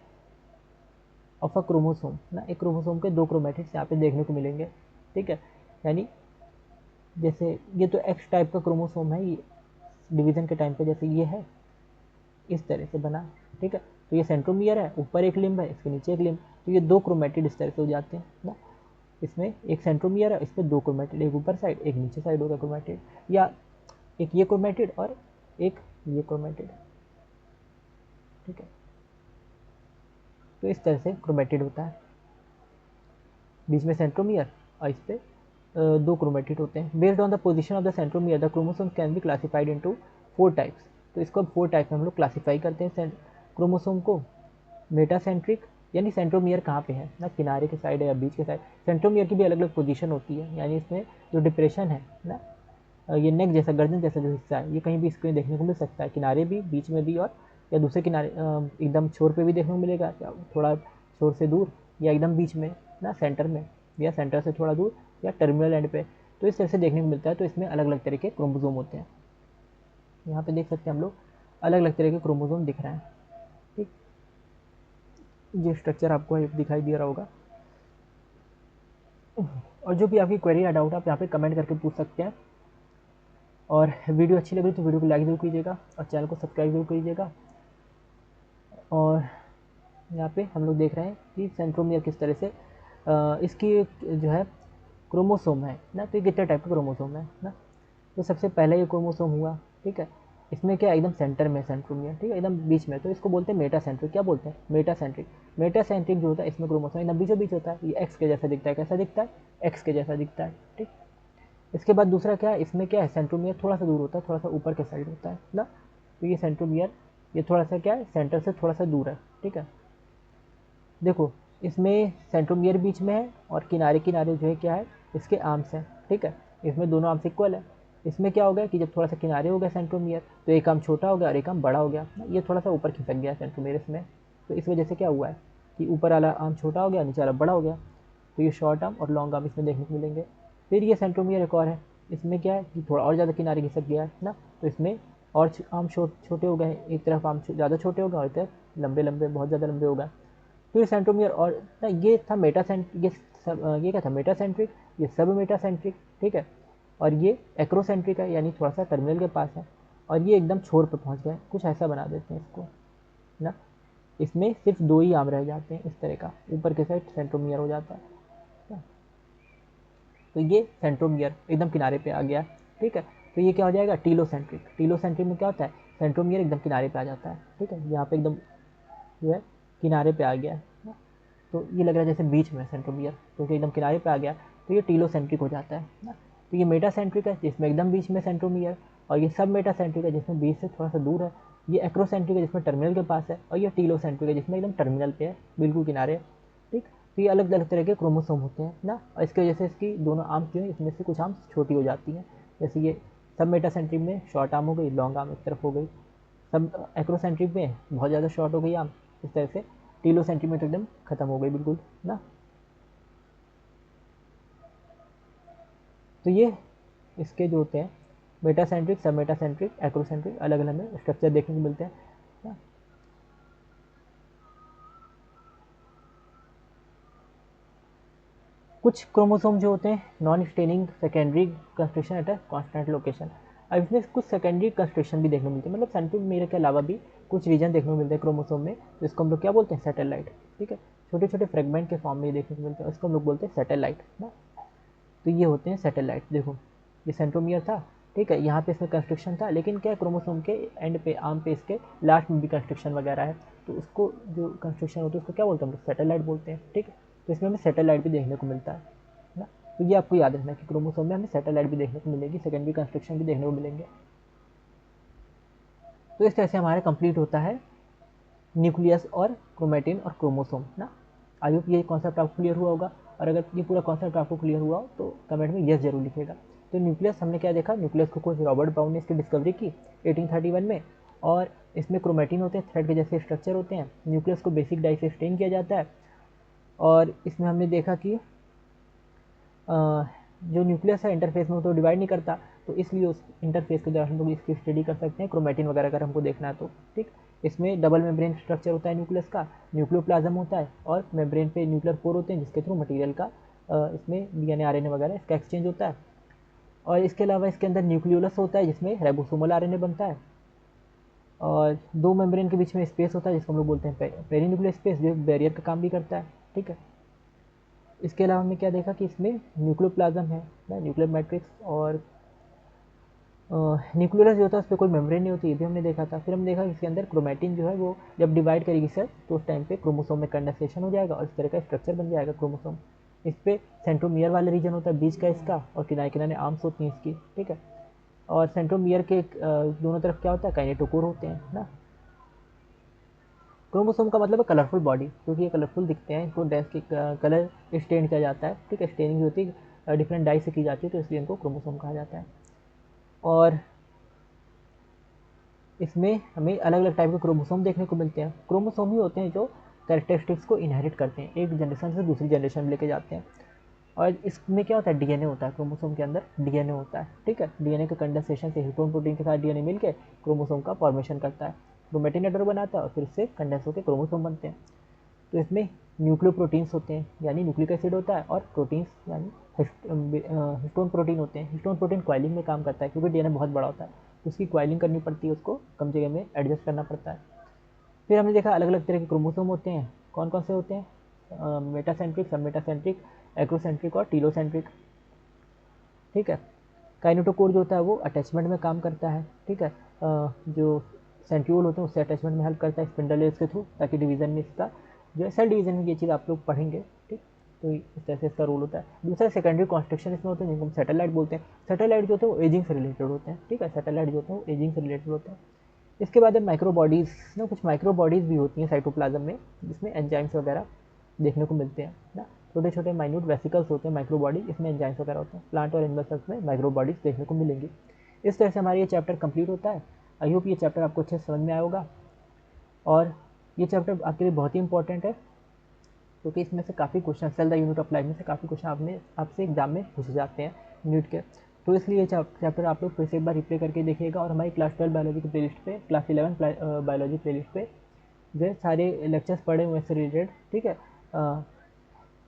ऑफ अ क्रोमोसोम ना, एक क्रोमोसोम के 2 क्रोमेटिड्स यहाँ पे देखने को मिलेंगे, ठीक है। यानी जैसे ये तो एक्स टाइप का क्रोमोसोम है, ये डिवीजन के टाइम पे जैसे ये है इस तरह से बना, ठीक है। तो ये सेंट्रोमियर है, ऊपर एक लिम्ब है, इसके नीचे एक लिम्ब, तो ये 2 क्रोमेटिड इस तरह से हो जाते हैं ना। इसमें एक सेंट्रोमियर है, इसमें 2 क्रोमेटिड, एक ऊपर साइड एक नीचे साइड होगा क्रोमेटिड, या एक ये क्रोमेटिड और एक ये क्रोमेटिड, ठीक है। तो इस तरह से क्रोमेटिड होता है, बीच में सेंट्रोमियर और इस पे 2 क्रोमेटिड होते हैं। Based on the position of the centromere the chromosome can be classified into 4 types. तो इसको अब 4 टाइप में हम लोग क्लासीफाई करते हैं क्रोमोसोम को। मेटासेंट्रिक यानी सेंट्रोमियर कहाँ पे है ना, किनारे के साइड है या बीच के साइड। सेंट्रोमियर की भी अलग अलग पोजीशन होती है, यानी इसमें जो डिप्रेशन है ना, ये नेक जैसा, गर्दन जैसा जो हिस्सा है, ये कहीं भी इसको देखने को मिल सकता है, किनारे भी, बीच में भी, और या दूसरे किनारे एकदम छोर पे भी देखने को मिलेगा, या थोड़ा छोर से दूर, या एकदम बीच में ना, सेंटर में, या सेंटर से थोड़ा दूर, या टर्मिनल एंड पे। तो इस तरह से देखने को मिलता है। तो इसमें अलग अलग तरह के क्रोमोसोम होते हैं। यहाँ पे देख सकते हैं हम लोग अलग अलग तरह के क्रोमोसोम दिख रहे हैं। ठीक, ये स्ट्रक्चर आपको दिखाई दे रहा होगा। और जो भी आपकी क्वेरी या डाउट आप यहाँ पे कमेंट करके पूछ सकते हैं। और वीडियो अच्छी लगी तो वीडियो को लाइक जरूर कीजिएगा और चैनल को सब्सक्राइब जरूर कीजिएगा। और यहाँ पे हम लोग देख रहे हैं कि सेंट्रोमियर किस तरह से इसकी जो है क्रोमोसोम है ना, तो ये कितने टाइप का क्रोमोसोम है ना। तो सबसे पहले ये क्रोमोसोम हुआ, ठीक है, इसमें क्या एकदम सेंटर में सेंट्रोमियर, ठीक है, एकदम बीच में, तो इसको बोलते हैं मेटासेंट्रिक। क्या बोलते हैं? मेटासेंट्रिक। मेटासेंट्रिक जो होता है इसमें क्रोमोसोम एकदम बीचों बीच होता है, ये एक्स के जैसा दिखता है। कैसा दिखता है? एक्स के जैसा दिखता है। ठीक, इसके बाद दूसरा क्या है, इसमें क्या है, सेंट्रोमियर थोड़ा सा दूर होता है, थोड़ा सा ऊपर के साइड होता है ना। तो ये सेंट्रोमियर ये थोड़ा सा क्या है, सेंटर से थोड़ा सा दूर है। ठीक है, देखो इसमें सेंट्रोमियर बीच में है और किनारे किनारे जो है क्या है, इसके आर्म्स हैं। ठीक है, इसमें दोनों आर्म्स इक्वल है। इसमें क्या हो गया कि जब थोड़ा सा किनारे हो गया सेंट्रोमियर, तो एक आर्म छोटा हो गया और एक आर्म बड़ा हो गया। ये थोड़ा सा ऊपर खिसक गया सेंट्रोमियर इसमें, तो इस वजह से क्या हुआ है कि ऊपर वाला आर्म छोटा हो गया, नीचे वाला बड़ा हो गया। तो ये शॉर्ट आर्म और लॉन्ग आर्म इसमें देखने को मिलेंगे। फिर ये सेंट्रोमियर एक और है, इसमें क्या है कि थोड़ा और ज़्यादा किनारे खिसक गया है ना, तो इसमें और आर्म छोटे हो गए, एक तरफ आर्म ज़्यादा छोटे हो गए और एक तरफ लंबे लंबे, बहुत ज़्यादा लंबे हो गए। तो ये सेंट्रोमियर और ना, ये था ये क्या था, मेटासेंट्रिक, ये सब मेटासेंट्रिक। ठीक है, और ये एक्रोसेंट्रिक है, यानी थोड़ा सा टर्मिनल के पास है। और ये एकदम छोर पे पहुंच गए, कुछ ऐसा बना देते हैं इसको ना। इसमें सिर्फ 2 ही आर्म रह जाते हैं इस तरह का, ऊपर के साइड सेंट्रोमियर हो जाता है ना? तो ये सेंट्रोमियर एकदम किनारे पे आ गया। ठीक है, तो ये क्या हो जाएगा, टीलोसेंट्रिक। टीलोसेंट्रिक में क्या होता है, सेंट्रोमियर एकदम किनारे पे आ जाता है। ठीक है, यहाँ पे एकदम जो है किनारे पे आ गया है ना? तो ये लग रहा है जैसे बीच में सेंट्रोमियर, क्योंकि एकदम किनारे पे आ गया, तो ये टीलोसेंट्रिक हो जाता है ना। तो ये मेटासेंट्रिक है जिसमें एकदम बीच में सेंट्रोमियर, और ये सब मेटासेंट्रिक है जिसमें बीच से थोड़ा सा दूर है। ये एक्रोसेंट्रिक है जिसमें टर्मिनल के पास है, और ये टीलोसेंट्रिक है जिसमें एकदम टर्मिनल पे है, बिल्कुल किनारे। ठीक, तो ये अलग अलग तरह के क्रोमोसोम होते हैं ना, और इसकी वजह से इसकी दोनों आर्म्स जो है इसमें से कुछ आर्म्स छोटी हो जाती हैं। जैसे ये सब मेटासेंट्रिक में शॉर्ट आर्म हो गई, लॉन्ग आर्म एक तरफ हो गई। सब एक्रोसेंट्रिक में बहुत ज़्यादा शॉर्ट हो गई आर्म, इस तरह से टीलो सेंटीमीटर एकदम खत्म हो गई बिल्कुल ना। तो ये इसके जो होते हैं मेटासेंट्रिक, सब मेटासेंट्रिक, एक्रोसेंट्रिक, अलग अलग में स्ट्रक्चर देखने को मिलते हैं ना। कुछ क्रोमोसोम जो होते हैं non staining secondary constriction at a constant location. अब इसमें कुछ सेकेंडरी कंस्ट्रक्शन भी देखने को मिलते हैं, मतलब सेंट्रोमियर के अलावा भी कुछ रीजन देखने को मिलते हैं क्रोमोसोम में, तो इसको हम लोग क्या बोलते हैं, सैटेलाइट। ठीक है, छोटे छोटे फ्रेगमेंट के फॉर्म में देखने को मिलते हैं, इसको हम लोग बोलते हैं सैटेलाइट ना। तो ये होते हैं सैटेलाइट। देखो ये सेंट्रोमियर था, ठीक है, यहाँ पे इसमें कंस्ट्रक्शन था, लेकिन क्या क्रोमोसोम के एंड पे, आर्म पे, इसके लास्ट में भी कंस्ट्रक्शन वगैरह है, तो उसको जो कंस्ट्रक्शन होता है उसको क्या बोलते हैं हम लोग, सैटेलाइट बोलते हैं। ठीक है, तो इसमें हमें सैटेलाइट भी देखने को मिलता है ना। तो ये आपको याद रखना कि क्रोमोसोम में हमें सैटेलाइट भी देखने को मिलेगी, सेकेंडरी कंस्ट्रक्शन भी देखने को मिलेंगे। तो इस तरह से हमारा कंप्लीट होता है न्यूक्लियस और क्रोमेटिन और क्रोमोसोम ना। आई होप ये कॉन्सेप्ट आपको क्लियर हुआ होगा, और अगर ये पूरा कॉन्सेप्ट आपको क्लियर हुआ हो तो कमेंट में यस जरूर लिखिएगा। तो न्यूक्लियस हमने क्या देखा, न्यूक्लियस को कुछ रॉबर्ट ब्राउन ने इसकी डिस्कवरी की 1831 में, और इसमें क्रोमेटिन होते हैं, थ्रेड के जैसे स्ट्रक्चर होते हैं। न्यूक्लियस को बेसिक डाई से स्टेन किया जाता है, और इसमें हमने देखा कि जो न्यूक्लियस है इंटरफेस में तो डिवाइड नहीं करता, तो इसलिए उस इंटरफेस के द्वारा हम लोग इसकी स्टडी कर सकते हैं, क्रोमेटिन वगैरह अगर हमको देखना है तो। ठीक, इसमें डबल मेम्ब्रेन स्ट्रक्चर होता है न्यूक्लियस का, न्यूक्लियोप्लाज्म होता है, और मेम्ब्रेन पे न्यूक्लियर पोर होते हैं जिसके थ्रू मटेरियल का इसमें डीएनए आरएनए वगैरह इसका एक्सचेंज होता है। और इसके अलावा इसके अंदर न्यूक्लियोलस होता है जिसमें राइबोसोमल आरएनए बनता है, और 2 मेम्ब्रेन के बीच में स्पेस होता है जिसको हम लोग बोलते हैं पेरीन्यूक्लियर स्पेस, जो बैरियर का काम भी करता है। ठीक है, इसके अलावा हमने क्या देखा कि इसमें न्यूक्लियोप्लाज्म है ना, न्यूक्लियर मैट्रिक्स, और न्यूक्लियस जो होता है उस पर कोई मेम्ब्रेन नहीं होती, ये भी हमने देखा था। फिर हमने देखा कि इसके अंदर क्रोमेटिन जो है वो जब डिवाइड करेगी सेल, तो उस टाइम पे क्रोमोसोम में कंडेंसेशन हो जाएगा और इस तरह का स्ट्रक्चर बन जाएगा क्रोमोसोम। इस पे सेंट्रोमियर वाला रीजन होता है बीच का इसका, और किनारे किनारे आर्म्स होती हैं इसकी। ठीक है, और सेंट्रोमियर के दोनों तरफ क्या होता है, काइनेटोकोर होते हैं ना। क्रोमोसोम का मतलब है कलरफुल बॉडी, क्योंकि ये कलरफुल दिखते हैं, इनको डेंस की कलर स्टेन किया जाता है, ठीक है, स्टेनिंग होती है डिफरेंट डाई से की जाती है, तो इसलिए इनको क्रोमोसोम कहा जाता है। और इसमें हमें अलग अलग टाइप के क्रोमोसोम देखने को मिलते हैं। क्रोमोसोम ही होते हैं जो कैरेक्टरिस्टिक्स को इनहेरिट करते हैं, एक जनरेशन से दूसरी जनरेशन में लेके जाते हैं। और इसमें क्या होता है, डीएनए होता है, क्रोमोसोम के अंदर डीएनए होता है, ठीक है। डीएनए के कंडेंसेशन से हिस्टोन प्रोटीन के साथ डीएनए मिलकर क्रोमोसोम का फॉर्मेशन करता है, क्रोमेटिन नेटवर्क बनाता है और फिर इससे कंडेंस होकर क्रोमोसोम बनते हैं। तो इसमें न्यूक्लियोप्रोटीन्स होते हैं, यानी न्यूक्लिक एसिड होता है, और प्रोटीन्स यानी हिस्टोन प्रोटीन होते हैं। हिस्टोन प्रोटीन कॉइलिंग में काम करता है, क्योंकि डीएनए बहुत बड़ा होता है, तो उसकी कॉइलिंग करनी पड़ती है, उसको कम जगह में एडजस्ट करना पड़ता है। फिर हमने देखा अलग अलग तरह के क्रोमोसोम होते हैं, कौन कौन से होते हैं, मेटासेंट्रिक, सब मेटासेंट्रिक, एक्रोसेंट्रिक और टीलोसेंट्रिक, ठीक है। काइनेटोकोर जो होता है वो अटैचमेंट में काम करता है, ठीक है। जो सेंट्रियोल होते हैं उससे अटैचमेंट में हेल्प करता है स्पिंडल लेयर्स के थ्रू, ताकि डिवीजन में इसका जो है सेल डिवीजन में ये चीज़ आप लोग पढ़ेंगे, ठीक। तो इस तरह से इसका रोल होता है। दूसरा सेकेंडरी कॉन्स्ट्रक्शन इसमें होते हैं, जिनको हम सैटेलाइट बोलते हैं। सैटेलाइट जो होते हैं वो एजिंग से रिलेटेड होते हैं, ठीक है, सैटेलाइट जो होते हैं वो एजिंग से रिलेटेड होते हैं। इसके बाद माइक्रो बॉडीज़ ना, कुछ माइक्रो बॉडीज़ भी होती हैं साइटोप्लाज्म में, जिसमें एंजाइम्स वगैरह देखने को मिलते हैं ना। छोटे छोटे माइन्यूट वेसिकल्स होते हैं माइक्रो बॉडी, इसमें एंजाइम्स वगैरह होते हैं। प्लांट और एनिमल सेल्स में माइक्रो बॉडीज़ देखने को मिलेंगी। इस तरह से हमारा ये चैप्टर कंप्लीट होता है। आई होप ये चैप्टर आपको अच्छे से समझ में आया होगा, और ये चैप्टर आपके लिए बहुत ही इंपॉर्टेंट है, क्योंकि इसमें से काफ़ी question, cell the unit of life में से काफ़ी क्वेश्चन आपसे एग्जाम में पूछे जाते हैं यूनिट के। तो इसलिए ये चैप्टर आप लोग फिर से एक बार रिप्ले करके देखिएगा, और हमारी क्लास 12 बायोलॉजी की प्लेलिस्ट पे, क्लास 11 बायोलॉजी प्लेलिस्ट पे जो सारे लेक्चर्स पढ़े हुए हैं इससे रिलेटेड, ठीक है।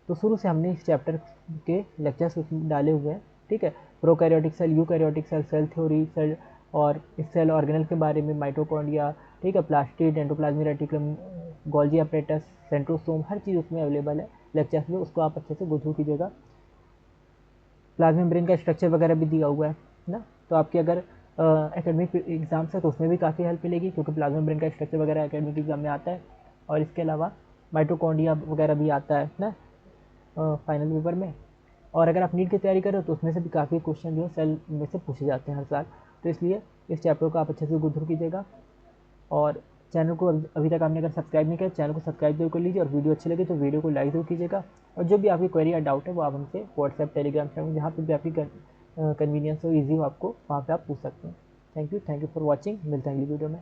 तो शुरू से हमने इस चैप्टर के लेक्चर्स डाले हुए हैं, ठीक है। Prokaryotic cell, eukaryotic cell, cell theory, cell और इस सेल ऑर्गेनल के बारे में, माइटोकॉन्ड्रिया, ठीक है, plastid, endoplasmic reticulum, Golgi apparatus, centrosome, हर चीज़ उसमें अवेलेबल है लेक्चर्स में, उसको आप अच्छे से गो थ्रू कीजिएगा। प्लाज्मा मेम्ब्रेन का स्ट्रक्चर वगैरह भी दिया हुआ है ना, तो आपके अगर एकेडमिक एग्जाम्स है तो उसमें भी काफ़ी हेल्प मिलेगी, क्योंकि प्लाज्मा मेम्ब्रेन का स्ट्रक्चर वगैरह एकेडमिक एग्जाम में आता है। और इसके अलावा माइटोकॉन्ड्रिया वगैरह भी आता है ना फाइनल पेपर में। और अगर आप नीट की तैयारी करो तो उसमें से भी काफ़ी क्वेश्चन जो है सेल में से पूछे जाते हैं हर साल। तो इसलिए इस चैप्टर को आप अच्छे से गो थ्रू कीजिएगा, और चैनल को अभी तक आपने अगर सब्सक्राइब नहीं किया, चैनल को सब्सक्राइब जरूर कर लीजिए, और वीडियो अच्छी लगे तो वीडियो को लाइक जरूर कीजिएगा। और जो भी आपकी क्वेरी या डाउट है वो आप हमसे व्हाट्सएप, टेलीग्राम चैनल, जहाँ पर भी आपकी कन्वीनियंस हो, ईजी हो आपको, वहाँ पर आप पूछ सकते हैं। थैंक यू फॉर वॉचिंग, मिलते हैं अगली वीडियो में।